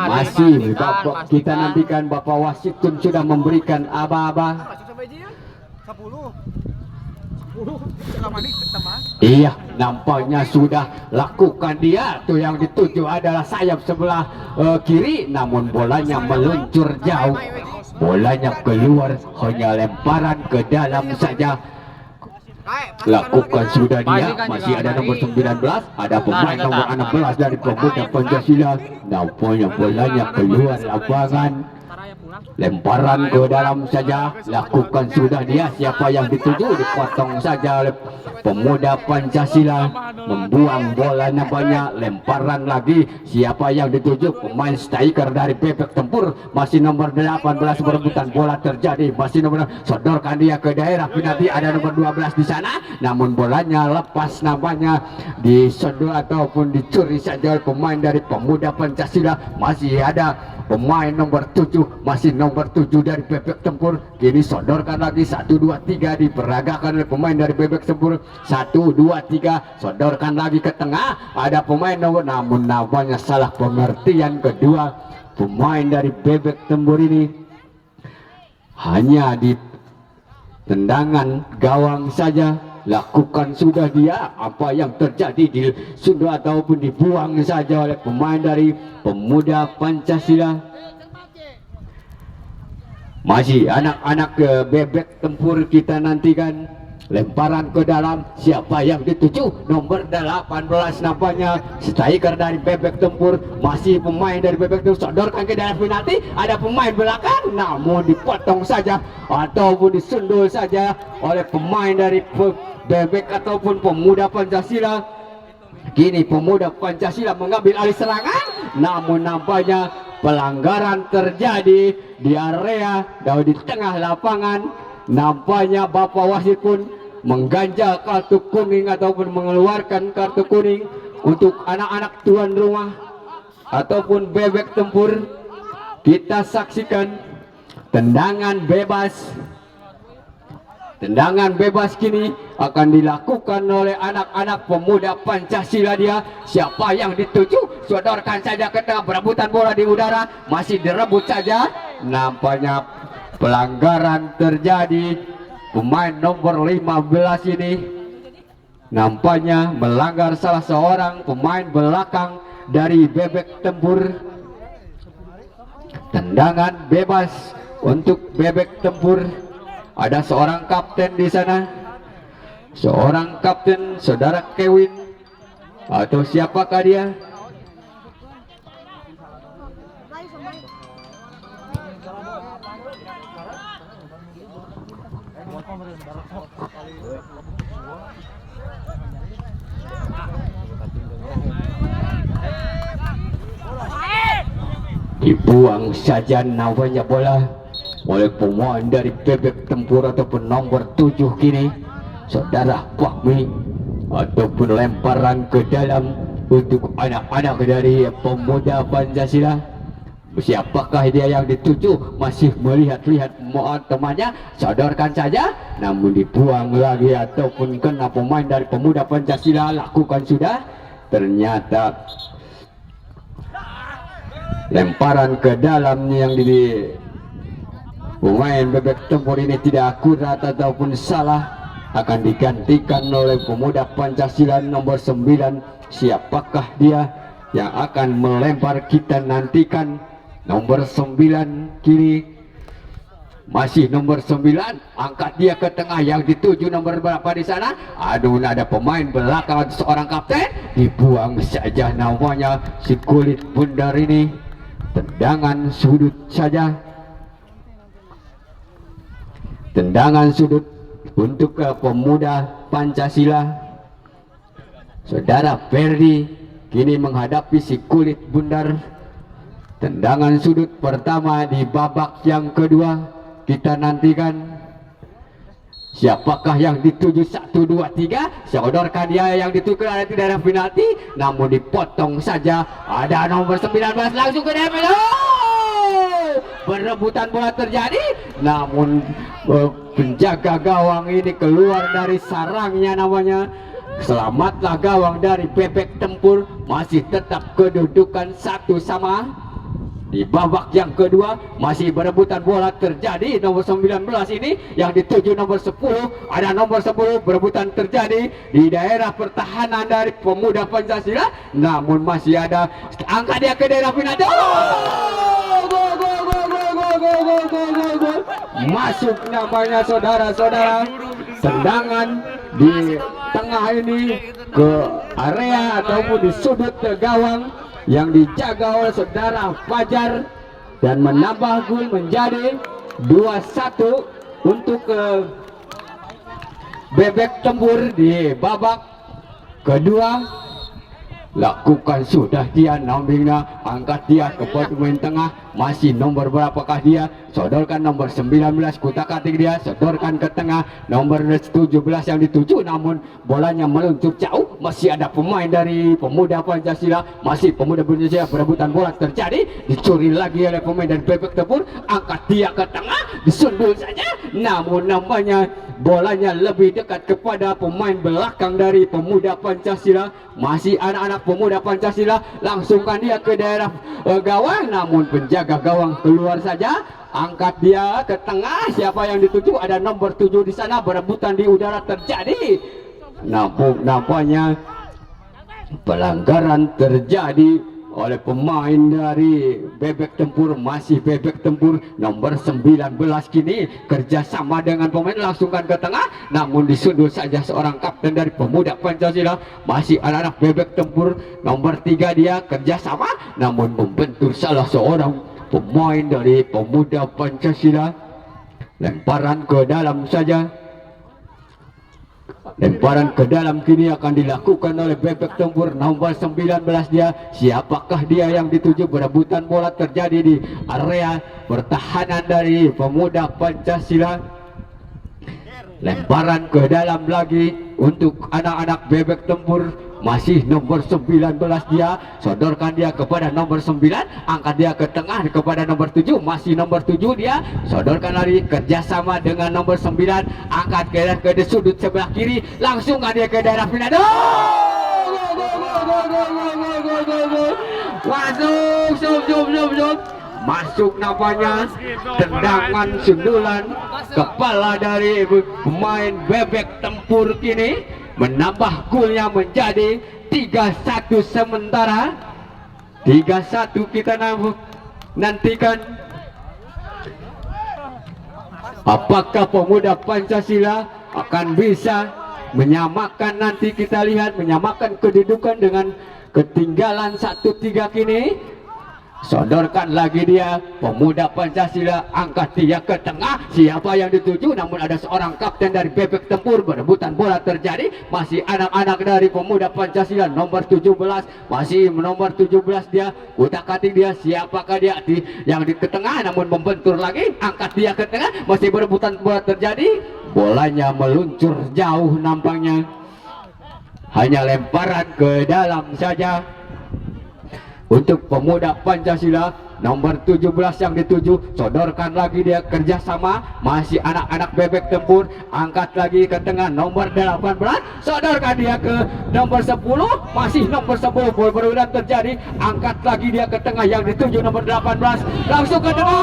Masih babak, kita nantikan Bapak wasit pun sudah memberikan aba-aba. Iya, nampaknya sudah lakukan dia. Tuh yang dituju adalah sayap sebelah kiri, namun bolanya meluncur jauh. Bolanya keluar, hanya lemparan ke dalam saja. Lakukan sudah dia. Masih ada nomor 19, ada pemain nomor 16 dari Pemuda Pancasila. Nampaknya bolanya keluar lapangan. Lemparan ke dalam saja. Lakukan sudah dia. Siapa yang dituju dipotong saja oleh Pemuda Pancasila. Membuang bola banyak. Lemparan lagi. Siapa yang dituju? Pemain striker dari Bebek Tempur. Masih nomor 18 berebutan bola terjadi. Masih nomor, sodorkan dia ke daerah penalti. Ada nomor 12 di sana. Namun bolanya lepas, namanya disodor ataupun dicuri saja oleh pemain dari Pemuda Pancasila. Masih ada pemain nomor 7, masih nomor 7 dari Bebek Tempur. Kini sodorkan lagi 1, 2, 3 diperagakan oleh pemain dari Bebek Tempur. 1, 2, 3 sodorkan lagi ke tengah. Ada pemain nomor, namun namanya salah pengertian kedua pemain dari Bebek Tempur ini. Hanya di tendangan gawang saja. Lakukan sudah dia. Apa yang terjadi di sudah ataupun dibuang saja oleh pemain dari Pemuda Pancasila. Masih anak-anak Bebek Tempur kita nantikan. Lemparan ke dalam. Siapa yang dituju? Nomor 18 nampaknya striker dari Bebek Tempur. Masih pemain dari Bebek Tempur. Sodorkan ke dalam penalti. Ada pemain belakang, namun dipotong saja ataupun disundul saja oleh pemain dari Bebek ataupun Pemuda Pancasila. Kini Pemuda Pancasila mengambil alih serangan, namun nampaknya pelanggaran terjadi di area dan di tengah lapangan. Nampaknya Bapak wasit pun mengganjal kartu kuning ataupun mengeluarkan kartu kuning untuk anak-anak tuan rumah ataupun Bebek Tempur. Kita saksikan tendangan bebas. Tendangan bebas kini akan dilakukan oleh anak-anak Pemuda Pancasila dia. Siapa yang dituju? Sodorkan saja ke tengah, berebutan bola di udara. Masih direbut saja. Nampaknya pelanggaran terjadi. Pemain nomor 15 ini nampaknya melanggar salah seorang pemain belakang dari Bebek Tempur. Tendangan bebas untuk Bebek Tempur. Ada seorang kapten di sana, seorang kapten saudara Kevin atau siapakah dia? Dibuang saja namanya bola oleh pemain dari Bebek Tempur ataupun nomor 7 kini saudara Fahmi, ataupun lemparan ke dalam untuk anak-anak dari Pemuda Pancasila. Siapakah dia yang dituju? Masih melihat-lihat temannya, sodorkan saja, namun dibuang lagi ataupun kena pemain dari Pemuda Pancasila. Lakukan sudah, ternyata lemparan ke dalam yang di pemain Bebek Tempur ini tidak akurat ataupun salah, akan digantikan oleh pemuda Pancasila nomor 9. Siapakah dia yang akan melempar? Kita nantikan. Nomor 9 kiri, masih nomor 9, angkat dia ke tengah. Yang dituju nomor berapa di sana? Aduh, ada pemain belakang, seorang kapten, dibuang saja namanya si kulit bundar ini. Tendangan sudut saja, tendangan sudut untuk pemuda Pancasila. Saudara Ferdi kini menghadapi si kulit bundar. Tendangan sudut pertama di babak yang kedua. Kita nantikan siapakah yang dituju. 1, 2, 3. Sodorkan dia yang dituju ada di daerah penalti, namun dipotong saja. Ada nomor 19 langsung ke daerah penalti. Perebutan bola terjadi, namun penjaga gawang ini keluar dari sarangnya namanya. Selamatlah gawang dari Bebek Tempur. Masih tetap kedudukan 1 sama. Di babak yang kedua masih berebutan bola terjadi. Nomor 19 ini yang dituju nomor 10. Ada nomor 10 berebutan terjadi di daerah pertahanan dari pemuda Pancasila, namun masih ada. Angkat dia ke daerah penalti. Masuk namanya saudara-saudara. Tendangan di tengah ini ke area ataupun di sudut gawang yang dijaga oleh saudara Fajar, dan menambah gol menjadi 2-1 untuk Bebek Tempur di babak kedua. Lakukan sudah dia nambingnya, angkat dia ke pemain tengah. Masih nomor berapakah dia? Sodorkan nomor 19, kutak-atik dia, sodorkan ke tengah. Nomor 17 yang dituju, namun bolanya meluncur jauh. Masih ada pemain dari pemuda Pancasila, masih pemuda Pancasila, perebutan bola terjadi, dicuri lagi oleh pemain dari Bebek Tempur. Angkat dia ke tengah, disundul saja, namun namanya bolanya lebih dekat kepada pemain belakang dari pemuda Pancasila. Masih anak-anak pemuda Pancasila, langsungkan dia ke daerah gawang, namun penjaga gawang keluar saja. Angkat dia ke tengah. Siapa yang dituju? Ada nomor 7 di sana. Berebutan di udara terjadi. Nampaknya pelanggaran terjadi oleh pemain dari Bebek Tempur. Masih Bebek Tempur nomor 19 kini kerjasama dengan pemain, langsungkan ke tengah, namun disundul saja seorang kapten dari pemuda Pancasila. Masih anak-anak Bebek Tempur nomor 3, dia kerjasama namun membentur salah seorang pemain dari pemuda Pancasila. Lemparan ke dalam saja. Lemparan ke dalam kini akan dilakukan oleh Bebek Tempur nomor 19 dia. Siapakah dia yang dituju? Berebutan bola terjadi di area pertahanan dari pemuda Pancasila. Lemparan ke dalam lagi untuk anak-anak Bebek Tempur. Masih nomor 19 dia, sodorkan dia kepada nomor 9, angkat dia ke tengah kepada nomor 7. Masih nomor 7 dia, sodorkan lari kerjasama dengan nomor 9, angkat ke sudut sebelah kiri, langsung dia ke daerah final. Masuk, masuk namanya. Tendangan sundulan kepala dari pemain Bebek Tempur kini menambah golnya menjadi 3-1 sementara. 3-1 kita nantikan. Apakah pemuda Pancasila akan bisa menyamakan? Nanti kita lihat, menyamakan kedudukan dengan ketinggalan 1-3 kini. Sodorkan lagi dia, pemuda Pancasila, angkat dia ke tengah. Siapa yang dituju? Namun ada seorang kapten dari Bebek Tempur. Berebutan bola terjadi. Masih anak-anak dari pemuda Pancasila nomor 17. Masih nomor 17 dia, utak-atik dia. Siapakah dia yang di ke tengah, namun membentur lagi. Angkat dia ke tengah. Masih berebutan bola terjadi. Bolanya meluncur jauh nampaknya. Hanya lemparan ke dalam saja untuk pemuda Pancasila nomor 17 yang dituju. Sodorkan lagi dia kerjasama, masih anak-anak bebek tempur. Angkat lagi ke tengah nomor 18, sodorkan dia ke nomor 10, masih nomor 10. Berulang terjadi, angkat lagi dia ke tengah yang dituju nomor 18, langsung ke tengah,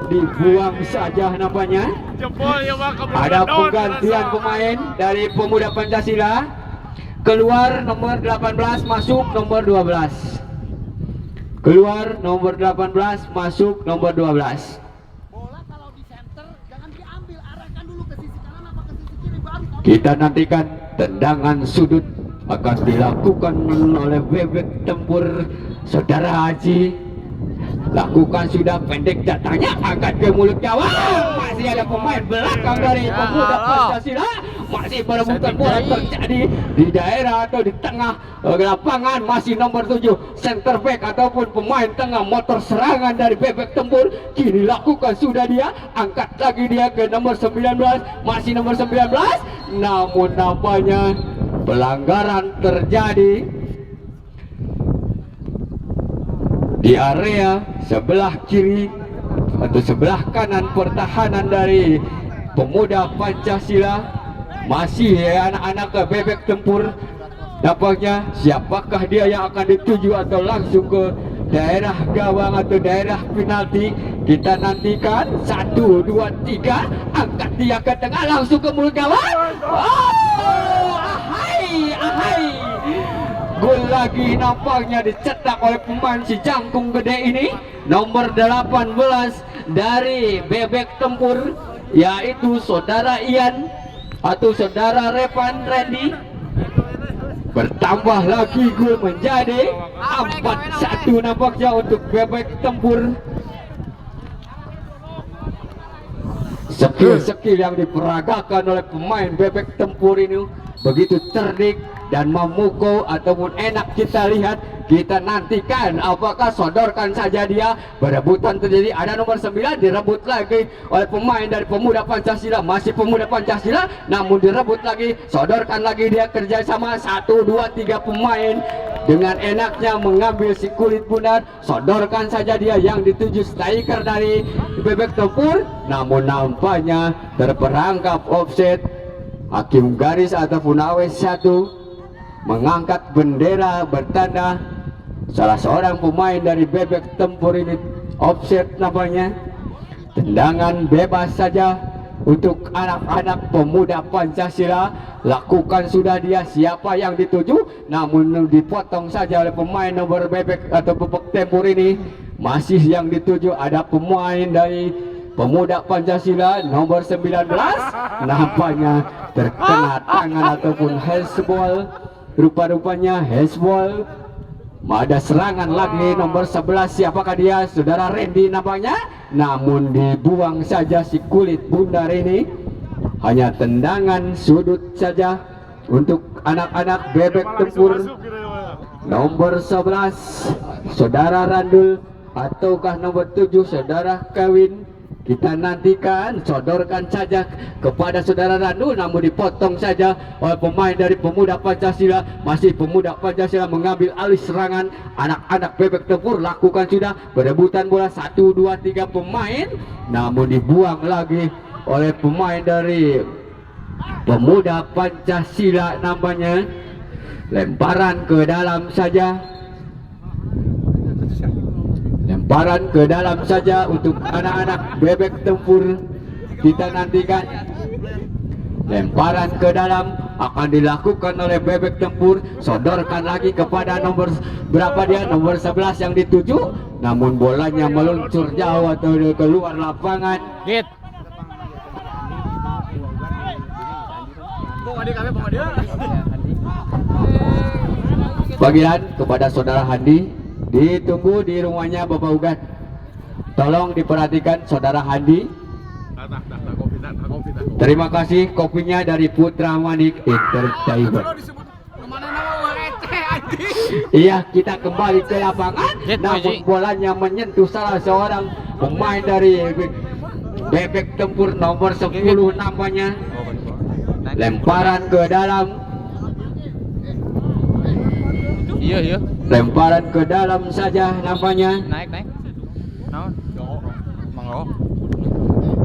dibuang saja nampaknya. Ada penggantian pemain dari pemuda Pancasila. Keluar nomor 18, masuk nomor 12. Keluar nomor 18, masuk nomor 12. Bola kalau di center jangan diambil, arahkan dulu ke sisi kanan apa ke sisi kiri baru kamu. Kita nantikan tendangan sudut akan dilakukan oleh bebek tempur saudara Haji. Lakukan sudah, pendek datangnya, angkat ke mulut gawang. Masih ada pemain belakang dari pemuda Pancasila. Masih berebutan bola terjadi di daerah atau di tengah lapangan. Masih nomor 7 center back ataupun pemain tengah motor serangan dari bebek tempur. Kini lakukan sudah dia, angkat lagi dia ke nomor 19. Masih nomor 19, namun nampaknya pelanggaran terjadi di area sebelah kiri atau sebelah kanan pertahanan dari pemuda Pancasila. Masih anak-anak bebek tempur. Nampaknya siapakah dia yang akan dituju atau langsung ke daerah gawang atau daerah penalti. Kita nantikan. 1, 2, 3, angkat dia ke tengah, langsung ke mulut gawang. Oh, ahai, ahai. Gol lagi nampaknya dicetak oleh pemain si jangkung gede ini, nomor 18 dari bebek tempur, yaitu saudara Ian atau saudara Revan Randy. Bertambah lagi gol menjadi 4-1 nampaknya untuk bebek tempur. Skill-skill yang diperagakan oleh pemain bebek tempur ini begitu cerdik dan memukau ataupun enak kita lihat. Kita nantikan apakah sodorkan saja dia. Berebutan terjadi, ada nomor 9 direbut lagi oleh pemain dari pemuda Pancasila. Masih pemuda Pancasila namun direbut lagi, sodorkan lagi dia kerjasama 1, 2, 3 pemain dengan enaknya mengambil si kulit bundar. Sodorkan saja dia yang dituju striker dari bebek tempur, namun nampaknya terperangkap offset. Hakim garis ataupun AW1 mengangkat bendera bertanda salah seorang pemain dari bebek tempur ini offset nampaknya. Tendangan bebas saja untuk anak-anak pemuda Pancasila. Lakukan sudah dia, siapa yang dituju, namun dipotong saja oleh pemain nomor bebek atau bebek tempur ini. Masih yang dituju ada pemain dari pemuda Pancasila nomor 19, nampaknya terkena tangan ataupun handsball. Rupa-rupanya handsball. Ada serangan lagi nomor 11, siapakah dia? Saudara Randy nampaknya, namun dibuang saja si kulit bundar ini. Hanya tendangan sudut saja untuk anak-anak bebek tempur nomor 11 saudara Randul ataukah nomor 7 saudara Kevin. Kita nantikan, sodorkan saja kepada saudara Randul, namun dipotong saja oleh pemain dari pemuda Pancasila. Masih pemuda Pancasila mengambil alih serangan anak-anak bebek tempur. Lakukan sudah, berebutan bola 1, 2, 3 pemain, namun dibuang lagi oleh pemain dari pemuda Pancasila namanya. Lemparan ke dalam saja, lemparan ke dalam saja untuk anak-anak bebek tempur. Kita nantikan lemparan ke dalam akan dilakukan oleh bebek tempur. Sodorkan lagi kepada nomor berapa dia, nomor 11 yang dituju, namun bolanya meluncur jauh atau keluar lapangan. Bagian kepada saudara Handi, ditunggu di rumahnya Bapak Ugan. Tolong diperhatikan saudara Handi. Terima kasih kopinya dari Putra Manik Entertainment. Iya, kita kembali ke lapangan. Namun bolanya menyentuh salah seorang pemain dari bebek tempur nomor 10 namanya. Lemparan ke dalam. Iya, iya. Lemparan ke dalam saja nampaknya. Naik. Naon? Mangga.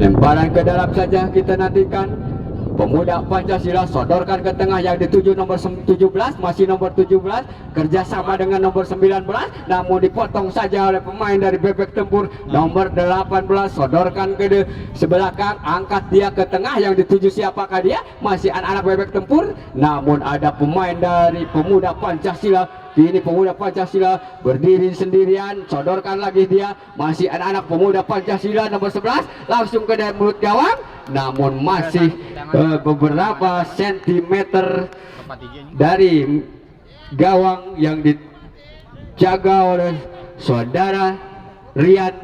Lemparan ke dalam saja kita nantikan. Pemuda Pancasila sodorkan ke tengah yang dituju nomor 17, masih nomor 17, kerjasama dengan nomor 19, namun dipotong saja oleh pemain dari Bebek Tempur nomor 18, sodorkan ke sebelah kanan, angkat dia ke tengah yang dituju siapakah dia? Masih anak-anak Bebek Tempur, namun ada pemain dari Pemuda Pancasila. Kini Pemuda Pancasila berdiri sendirian, sodorkan lagi dia, masih anak-anak Pemuda Pancasila nomor 11, langsung ke dalam mulut gawang, namun masih beberapa sentimeter dari gawang yang dijaga oleh saudara Rian.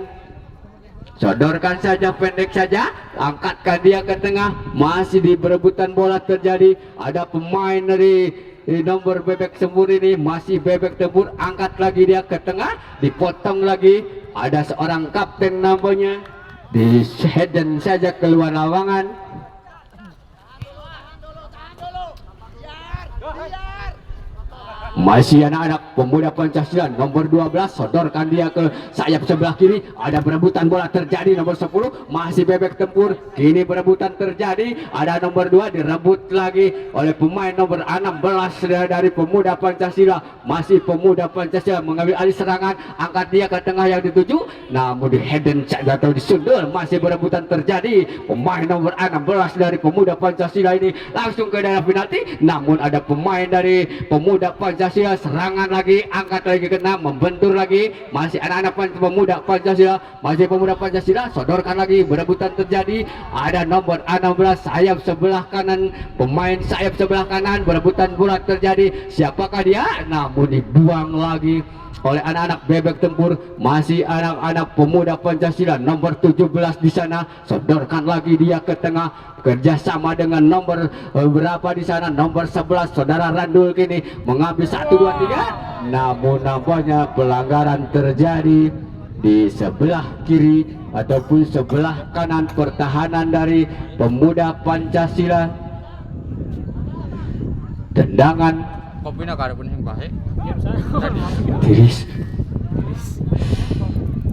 Sodorkan saja, pendek saja, angkatkan dia ke tengah, masih di perebutan bola terjadi, ada pemain dari nomor Bebek Tempur ini, masih Bebek Tempur, angkat lagi dia ke tengah, dipotong lagi, ada seorang kapten namanya, di headen saja keluar lawangan. Masih anak-anak Pemuda Pancasila nomor 12, sodorkan dia ke sayap sebelah kiri, ada perebutan bola terjadi nomor 10, masih Bebek Tempur, kini perebutan terjadi, ada nomor 2 direbut lagi oleh pemain nomor 16 dari Pemuda Pancasila, masih Pemuda Pancasila mengambil alih serangan, angkat dia ke tengah yang dituju, namun di headen saja atau disundul, masih perebutan terjadi, pemain nomor 16 dari Pemuda Pancasila ini langsung ke daerah penalti, namun ada pemain dari Pemuda Pancasila serangan lagi, angkat lagi kena, membentur lagi, masih anak-anak Pemuda Pancasila, masih Pemuda Pancasila, sodorkan lagi, berebutan terjadi, ada nomor 16 sayap sebelah kanan, pemain sayap sebelah kanan, berebutan bola terjadi, siapakah dia? Namun dibuang lagi oleh anak-anak Bebek Tempur, masih anak-anak Pemuda Pancasila nomor 17 di sana, sodorkan lagi dia ke tengah, kerjasama dengan nomor berapa di sana, nomor 11 saudara Randul, kini mengambil 1, 2, 3, namun nampaknya pelanggaran terjadi di sebelah kiri ataupun sebelah kanan pertahanan dari Pemuda Pancasila. Tendangan Kopinya kada pun yang baik. tiris.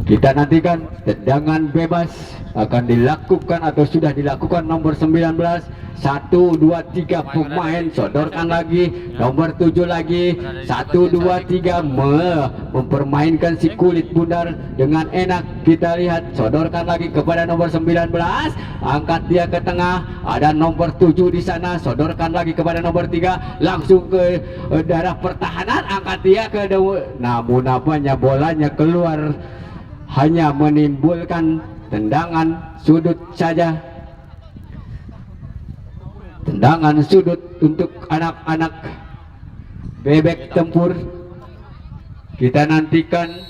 Kita nantikan tendangan bebas akan dilakukan atau sudah dilakukan nomor 19, 1, 2, 3 pemain, sodorkan lagi nomor 7 lagi, 1, 2, 3 mempermainkan si kulit bundar dengan enak. Kita lihat, sodorkan lagi kepada nomor 19, angkat dia ke tengah, ada nomor 7 di sana, sodorkan lagi kepada nomor 3, langsung ke daerah pertahanan, angkat dia ke namun apanya bolanya keluar, hanya menimbulkan tendangan sudut saja. Tendangan sudut untuk anak-anak Bebek Tempur. Kita nantikan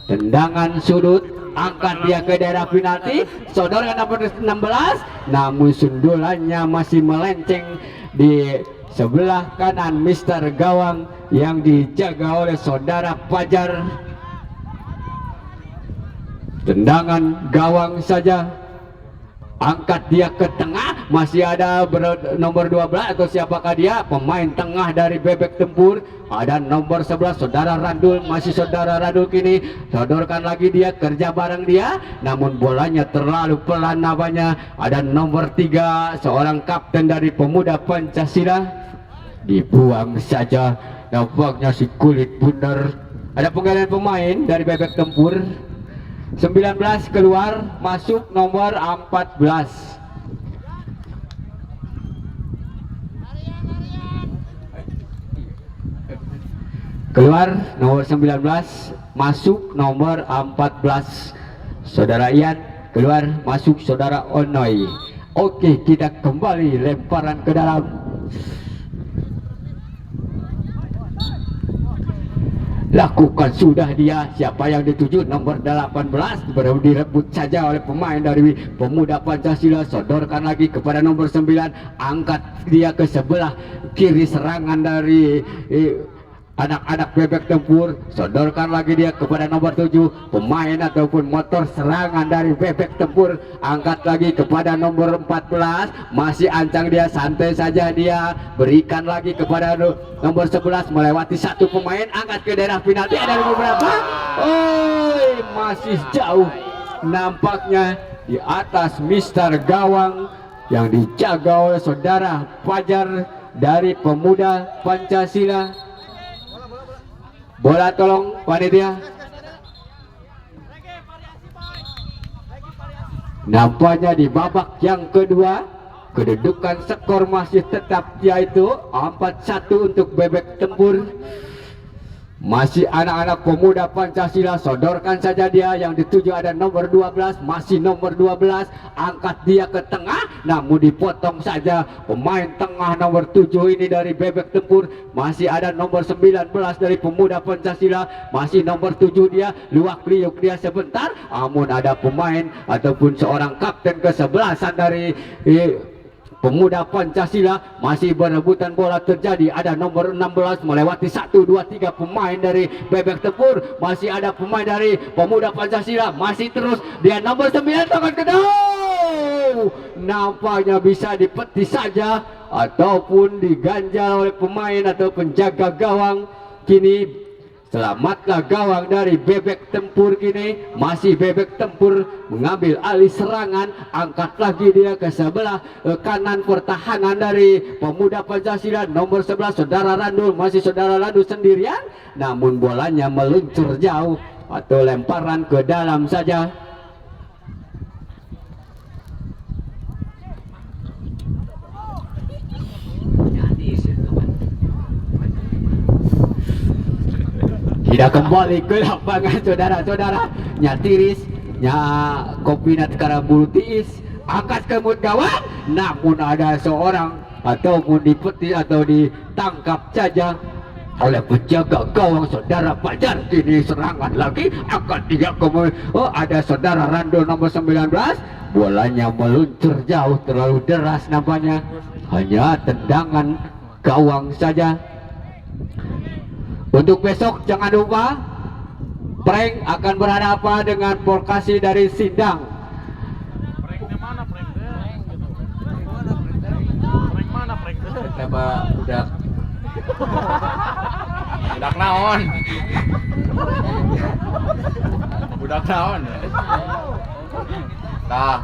tendangan sudut, angkat dia ke daerah penalti, sodorkan nomor 16, namun sundulannya masih melenceng di sebelah kanan Mister Gawang yang dijaga oleh saudara Fajar. Tendangan gawang saja, angkat dia ke tengah, masih ada nomor 12 atau siapakah dia, pemain tengah dari Bebek Tempur, ada nomor 11 saudara Randul, masih saudara Randul, kini sodorkan lagi dia, kerja bareng dia, namun bolanya terlalu pelan namanya, ada nomor 3 seorang kapten dari Pemuda Pancasila, dibuang saja, nampaknya si kulit bundar. Ada penggantian pemain dari Bebek Tempur, 19 keluar, masuk nomor 14. Keluar nomor 19, masuk nomor 14 saudara Ian, keluar masuk saudara Onoy. Oke, kita kembali lemparan ke dalam. Lakukan sudah dia, siapa yang dituju nomor 18, baru direbut saja oleh pemain dari Pemuda Pancasila, sodorkan lagi kepada nomor 9, angkat dia ke sebelah kiri serangan dari anak-anak Bebek Tempur, sodorkan lagi dia kepada nomor 7 pemain ataupun motor serangan dari Bebek Tempur, angkat lagi kepada nomor 14, masih ancang dia, santai saja dia, berikan lagi kepada nomor 11, melewati satu pemain, angkat ke daerah penalti, ada beberapa, masih jauh nampaknya di atas Mister Gawang yang dijaga oleh saudara Fajar dari Pemuda Pancasila. Bola tolong panitia. Nampaknya di babak yang kedua kedudukan skor masih tetap yaitu 4-1 untuk Bebek Tempur. Masih anak-anak Pemuda Pancasila, sodorkan saja dia, yang dituju ada nomor 12, masih nomor 12, angkat dia ke tengah, namun dipotong saja pemain tengah nomor 7 ini dari Bebek Tempur. Masih ada nomor 19 dari Pemuda Pancasila, masih nomor 7 dia, luak-liuk dia sebentar, namun ada pemain ataupun seorang kapten kesebelasan dari Pemuda Pancasila, masih berebutan bola terjadi, ada nomor 16 melewati 1, 2, 3 pemain dari Bebek Tempur, masih ada pemain dari Pemuda Pancasila, masih terus dia nomor 9 tangan kedua, nampaknya bisa dipeti saja ataupun diganjal oleh pemain atau penjaga gawang. Kini selamatlah gawang dari Bebek Tempur. Kini masih Bebek Tempur mengambil alih serangan, angkat lagi dia ke sebelah kanan pertahanan dari Pemuda Pancasila, nomor 11 saudara Randul, masih saudara Randul sendirian, namun bolanya meluncur jauh atau lemparan ke dalam saja. Tidak kembali ke lapangan saudara-saudara, nyatiris nya kopi nat karambulu tiis, angkat ke mut gawang, namun ada seorang ataupun dipeti atau ditangkap saja oleh penjaga gawang saudara Fajar. Kini serangan lagi, angkat dia ke ada saudara Rando nomor 19, bolanya meluncur jauh, terlalu deras nampaknya, hanya tendangan gawang saja. Untuk besok jangan lupa prank akan berhadapan dengan Polkasi dari Sindang. Pranknya mana pranknya? Prank mana pranknya? Coba budak. Budak naon? Budak naon? Tah.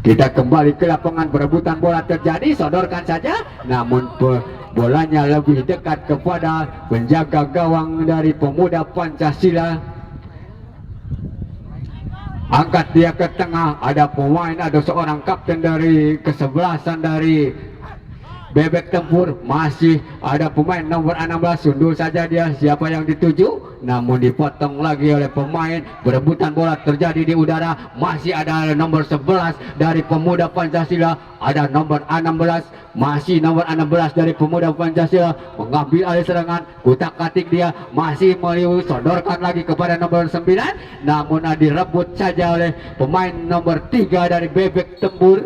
Kita kembali ke lapangan, berebutan bola terjadi, sodorkan saja, namun bolanya lebih dekat kepada penjaga gawang dari Pemuda Pancasila. Angkat dia ke tengah, ada pemain, ada seorang kapten dari kesebelasan dari Bebek Tempur, masih ada pemain nomor 16, sundul saja dia, siapa yang dituju, namun dipotong lagi oleh pemain. Berebutan bola terjadi di udara, masih ada nomor 11 dari Pemuda Pancasila, ada nomor 16, masih nomor 16 dari Pemuda Pancasila mengambil alih serangan, kutak-katik dia, masih sodorkan lagi kepada nomor 9, namun direbut saja oleh pemain nomor 3 dari Bebek Tempur,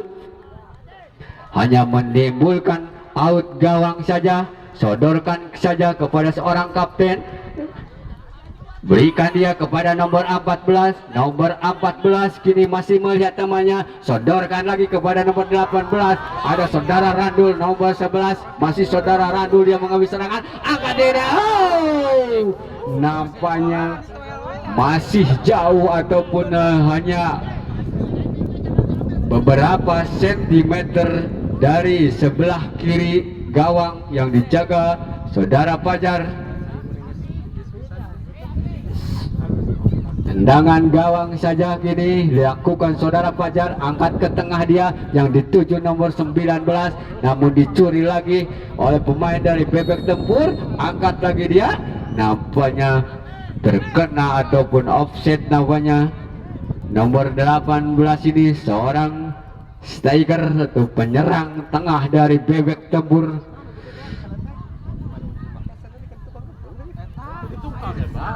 hanya menimbulkan out gawang saja. Sodorkan saja kepada seorang kapten, berikan dia kepada nomor 14. Nomor 14 kini masih melihat temannya, sodorkan lagi kepada nomor 18, ada saudara Randul nomor 11, masih saudara Randul, dia mengambil serangan, angkat dia, nampaknya masih jauh ataupun hanya beberapa sentimeter dari sebelah kiri gawang yang dijaga saudara Fajar. Tendangan gawang saja kini dilakukan saudara Fajar, angkat ke tengah dia yang dituju nomor 19, namun dicuri lagi oleh pemain dari Bebek Tempur, angkat lagi dia, nampaknya terkena ataupun offset nampaknya. Nomor 18 ini seorang striker atau penyerang tengah dari Bebek Tempur.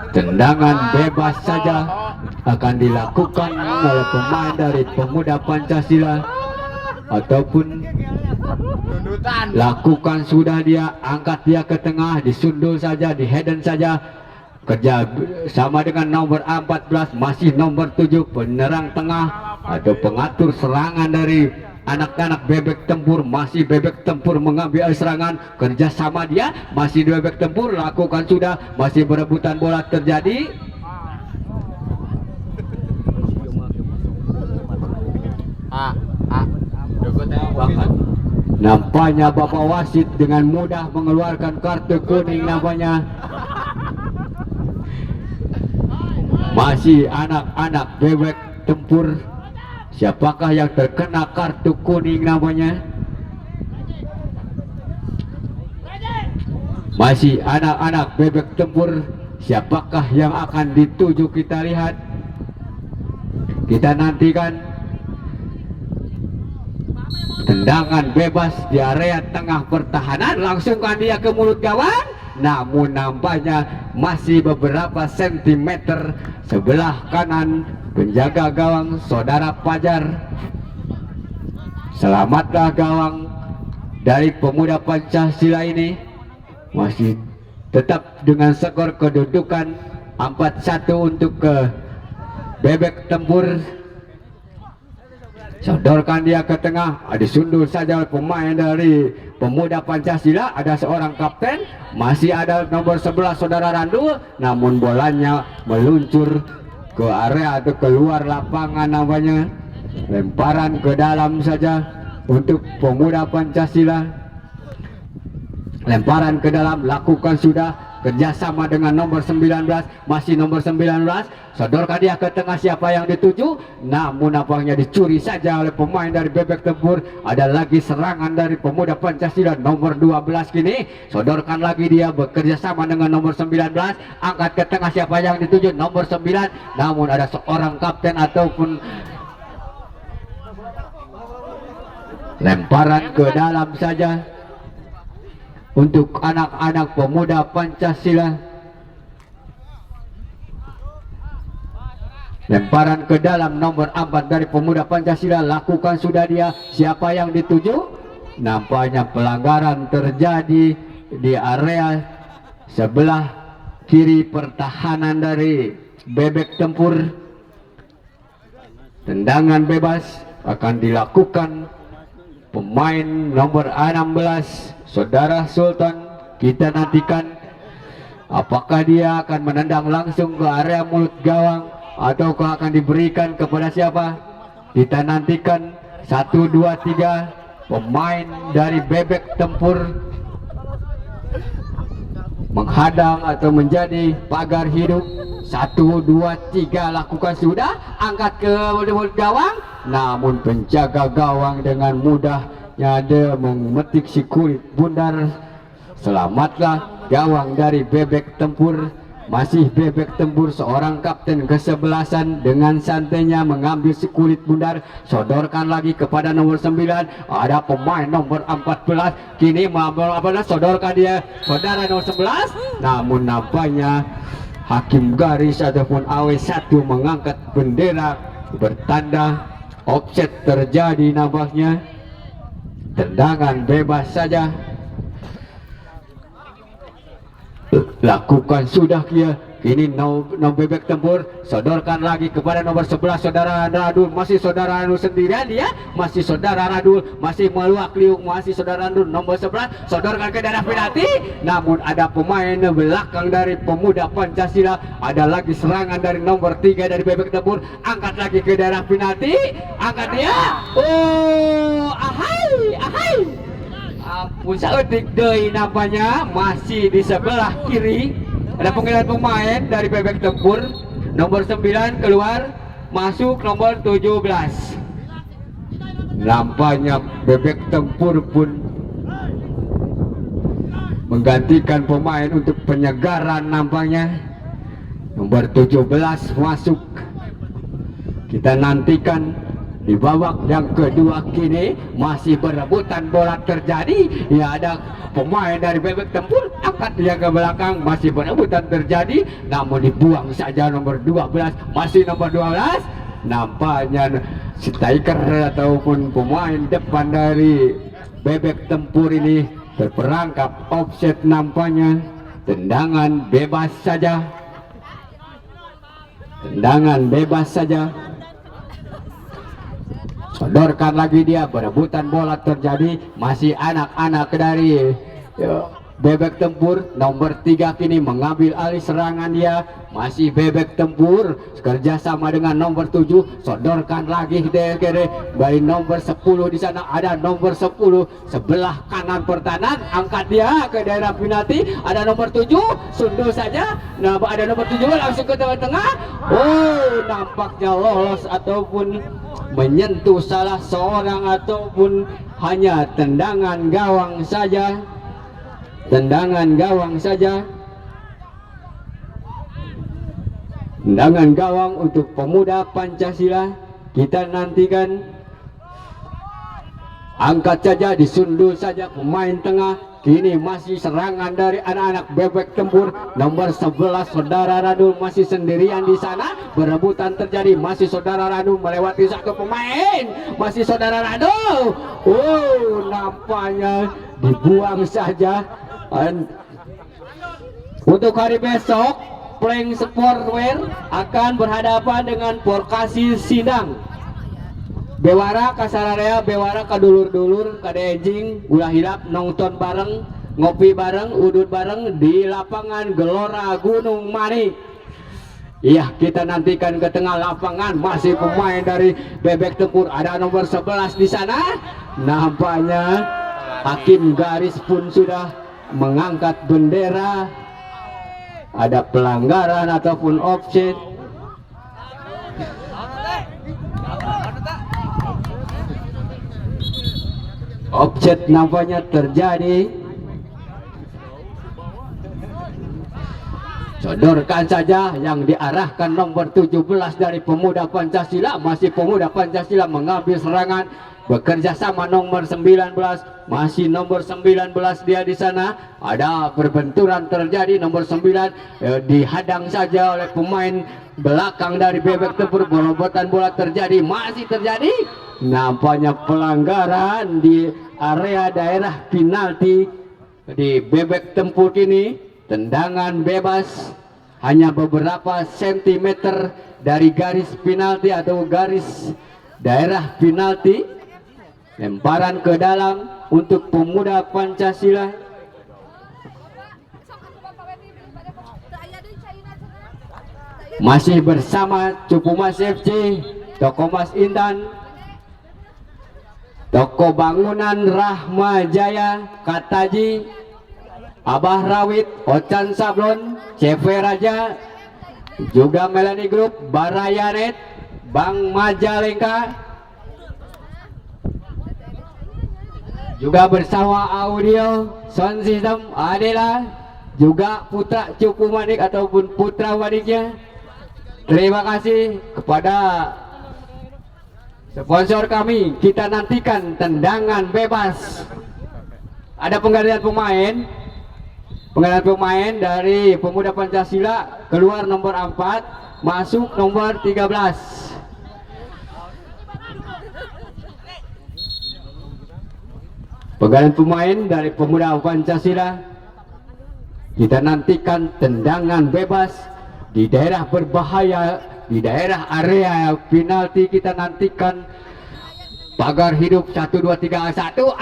Tendangan bebas saja akan dilakukan oleh pemain dari Pemuda Pancasila ataupun Hutan. Lakukan sudah dia, angkat dia ke tengah, disundul saja, di headen saja. Kerja sama dengan nomor 14, masih nomor 7 penyerang tengah atau pengatur serangan dari anak-anak bebek tempur. Masih bebek tempur mengambil serangan, kerja sama dia, masih bebek tempur, lakukan sudah, masih berebutan bola terjadi. Bahkan nampaknya Bapak wasit dengan mudah mengeluarkan kartu kuning namanya. Masih anak-anak bebek tempur. Siapakah yang terkena kartu kuning namanya? Masih anak-anak bebek tempur. Siapakah yang akan dituju? Kita lihat, kita nantikan. Tendangan bebas di area tengah pertahanan, langsungkan dia ke mulut gawang. Namun nampaknya masih beberapa sentimeter sebelah kanan penjaga gawang saudara Fajar. Selamatlah gawang dari pemuda Pancasila ini, masih tetap dengan skor kedudukan 4-1 untuk ke bebek tempur. Sodorkan dia ke tengah, disundul saja oleh pemain dari pemuda Pancasila. Ada seorang kapten, masih ada nomor 11 saudara Randul, namun bolanya meluncur ke area atau keluar lapangan namanya. Lemparan ke dalam saja untuk pemuda Pancasila. Lemparan ke dalam, lakukan sudah, kerjasama dengan nomor 19, masih nomor 19. Sodorkan dia ke tengah, siapa yang dituju? Namun nampaknya dicuri saja oleh pemain dari bebek tempur. Ada lagi serangan dari pemuda Pancasila nomor 12 kini. Sodorkan lagi dia, bekerja sama dengan nomor 19. Angkat ke tengah, siapa yang dituju? Nomor 9. Namun ada seorang kapten ataupun lemparan ke dalam saja untuk anak-anak pemuda Pancasila. Lemparan ke dalam nomor 4 dari pemuda Pancasila, lakukan sudah dia, siapa yang dituju? Nampaknya pelanggaran terjadi di area sebelah kiri pertahanan dari bebek tempur. Tendangan bebas akan dilakukan pemain nomor 16 saudara Sultan. Kita nantikan apakah dia akan menendang langsung ke area mulut gawang ataukah akan diberikan kepada siapa. Kita nantikan. 1, 2, 3 pemain dari bebek tempur menghadang atau menjadi pagar hidup. 1, 2, 3 lakukan sudah, angkat ke mulut gawang, namun penjaga gawang dengan mudahnya dia memetik si kulit bundar. Selamatlah gawang dari bebek tempur. Masih bebek tempur, seorang kapten kesebelasan dengan santainya mengambil si kulit bundar. Sodorkan lagi kepada nomor 9. Ada pemain nomor 14 kini sodorkan dia saudara nomor 11. Namun nampaknya hakim garis ataupun AW1 mengangkat bendera bertanda offset terjadi nampaknya. Tendangan bebas saja lakukan sudah dia. Ini bebek tempur, sodorkan lagi kepada nomor 11 saudara Radul. Masih saudara Radul sendirian dia, masih saudara Radul, masih meluak liuk, masih saudara Radul nomor 11, sodorkan ke daerah penalti. Namun ada pemain belakang dari pemuda Pancasila. Ada lagi serangan dari nomor 3 dari bebek tempur, angkat lagi ke daerah penalti, angkat dia. Oh, ahai. Ampun saeutik deui nampaknya. Masih di sebelah kiri ada pengalihan pemain dari bebek tempur. Nomor 9 keluar, masuk nomor 17. Nampaknya bebek tempur pun menggantikan pemain untuk penyegaran nampaknya. Nomor 17 masuk. Kita nantikan. Di babak yang kedua kini masih berebutan bola terjadi. Ya, ada pemain dari bebek tempur, angkat dia ke belakang, masih berebutan terjadi. Namun dibuang saja nomor 12. Masih nomor 12. Nampaknya striker ataupun pemain depan dari bebek tempur ini terperangkap offset nampaknya. Tendangan bebas saja. Tendangan bebas saja. Sodorkan lagi dia, berebutan bola terjadi. Masih anak-anak dari bebek tempur. Nomor 3 kini mengambil alih serangan dia. Masih bebek tempur kerjasama dengan nomor 7. Sodorkan lagi dari nomor 10 di sana. Ada nomor 10 sebelah kanan pertahanan, angkat dia ke daerah penalti. Ada nomor 7, sundul saja. Nah, ada nomor 7 langsung ke tengah-tengah. Oh, nampaknya lolos ataupun menyentuh salah seorang ataupun hanya tendangan gawang saja. Tendangan gawang saja. Tendangan gawang untuk pemuda Pancasila. Kita nantikan. Angkat saja, disundul saja pemain tengah. Kini masih serangan dari anak-anak bebek tempur. Nomor 11 saudara Radu masih sendirian di sana. Berebutan terjadi. Masih saudara Radu melewati satu pemain. Masih saudara Radu. Oh, nampaknya dibuang saja. Untuk hari besok, Plank Sportwear akan berhadapan dengan Porkasi Sindang. Bewara kasararea, bewara kadulur-dulur, kadejing, gula hilap, nonton bareng, ngopi bareng, udut bareng di lapangan Gelora Gunung Mani. Iya, kita nantikan ke tengah lapangan. Masih pemain dari bebek tempur. Ada nomor 11 di sana. Nampaknya hakim garis pun sudah mengangkat bendera. Ada pelanggaran ataupun offside. Offside nampaknya terjadi. Sodorkan saja yang diarahkan nomor 17 dari pemuda Pancasila. Masih pemuda Pancasila mengambil serangan. Bekerja sama nomor 19, masih nomor 19 dia di sana. Ada perbenturan terjadi, nomor 9 dihadang saja oleh pemain belakang dari bebek tempur. Berobotan bola terjadi, masih terjadi. Nampaknya pelanggaran di area daerah penalti di bebek tempur ini. Tendangan bebas hanya beberapa sentimeter dari garis penalti atau garis daerah penalti. Lemparan ke dalam untuk pemuda Pancasila. Masih bersama Cupumas FC, Toko Mas Intan, Toko Bangunan Rahma Jaya, Kataji, Abah Rawit, Ocan Sablon, CV Raja, juga Melani Group, Barayanet, Bang Majalengka, juga bersama audio sound system Adela, juga Putra Cupu Manik ataupun Putra Maniknya. Terima kasih kepada sponsor kami. Kita nantikan tendangan bebas. Ada penggantian pemain. Penggantian pemain dari pemuda Pancasila. Keluar nomor 4, masuk nomor 13. Penggantian pemain dari pemuda Pancasila. Kita nantikan tendangan bebas di daerah berbahaya, di daerah area penalti. Kita nantikan pagar hidup 1 2 3 1.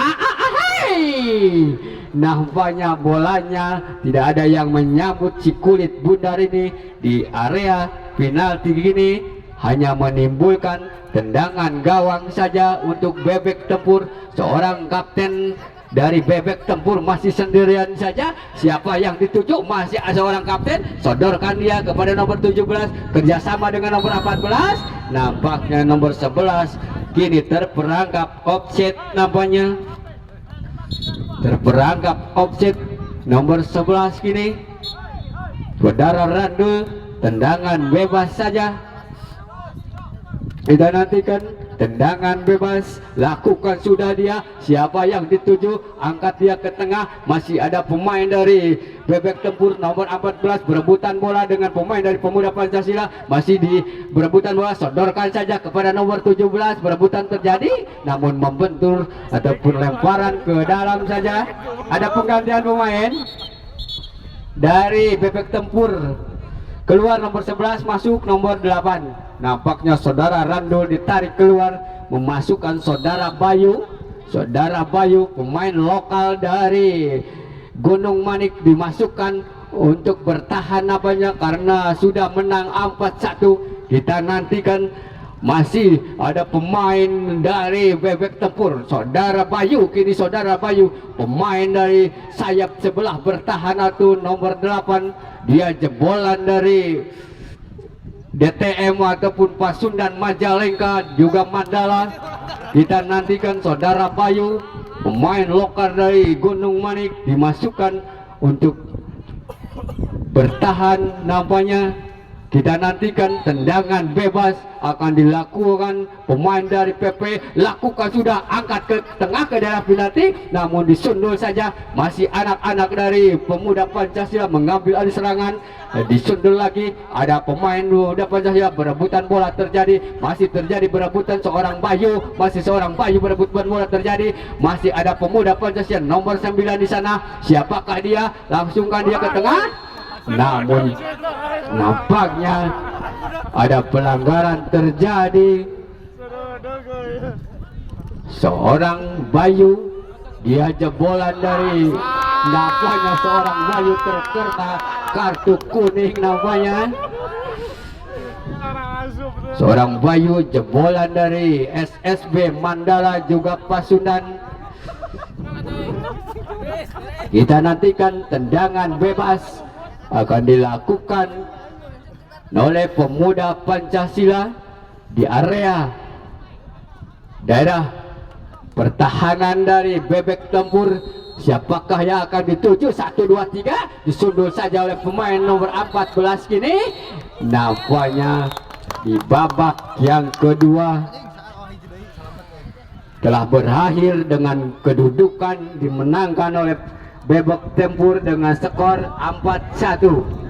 Nampaknya bolanya tidak ada yang menyambut si kulit bundar ini di area penalti ini. Hanya menimbulkan tendangan gawang saja untuk bebek tempur. Seorang kapten dari bebek tempur masih sendirian saja. Siapa yang dituju? Masih ada seorang kapten. Sodorkan dia kepada nomor 17. Kerjasama dengan nomor 14. Nampaknya nomor 11 kini terperangkap offset nampaknya. Terperangkap offset nomor 11 kini. Saudara Randul, tendangan bebas saja. Kita nantikan tendangan bebas, lakukan sudah dia. Siapa yang dituju, angkat dia ke tengah. Masih ada pemain dari Bebek Tempur nomor 14 berebutan bola dengan pemain dari Pemuda Pancasila. Masih di berebutan bola, sodorkan saja kepada nomor 17. Berebutan terjadi, namun membentur ataupun lemparan ke dalam saja. Ada penggantian pemain dari Bebek Tempur. Keluar nomor 11, masuk nomor 8. Nampaknya saudara Randul ditarik keluar, memasukkan saudara Bayu. Saudara Bayu, pemain lokal dari Gunung Manik, dimasukkan untuk bertahan apanya karena sudah menang 4-1. Kita nantikan masih ada pemain dari Bebek Tempur, saudara Bayu. Kini saudara Bayu, pemain dari sayap sebelah bertahan atau nomor 8. Dia jebolan dari DTM ataupun Pasundan Majalengka, juga Mandala. Kita nantikan saudara Bayu, pemain lokal dari Gunung Manik, dimasukkan untuk bertahan nampaknya. Kita nantikan tendangan bebas akan dilakukan pemain dari PP. Lakukan sudah, angkat ke tengah ke daerah penalti, namun disundul saja. Masih anak-anak dari Pemuda Pancasila mengambil alih serangan. Disundul lagi, ada pemain Pemuda Pancasila, berebutan bola terjadi. Masih terjadi berebutan seorang Bayu, masih seorang Bayu berebutan bola terjadi. Masih ada Pemuda Pancasila nomor 9 di sana. Siapakah dia? Langsungkan dia ke tengah, namun nampaknya ada pelanggaran terjadi. Seorang Bayu, dia jebolan dari, nampaknya seorang Bayu terkena kartu kuning nampaknya. Seorang Bayu jebolan dari SSB Mandala juga Pasundan. Kita nantikan tendangan bebas akan dilakukan oleh Pemuda Pancasila di area daerah pertahanan dari Bebek Tempur. Siapakah yang akan dituju? 1, 2, 3. Disundul saja oleh pemain nomor 14 kini. Nampaknya di babak yang kedua telah berakhir dengan kedudukan dimenangkan oleh Bebek Tempur dengan skor 4-1.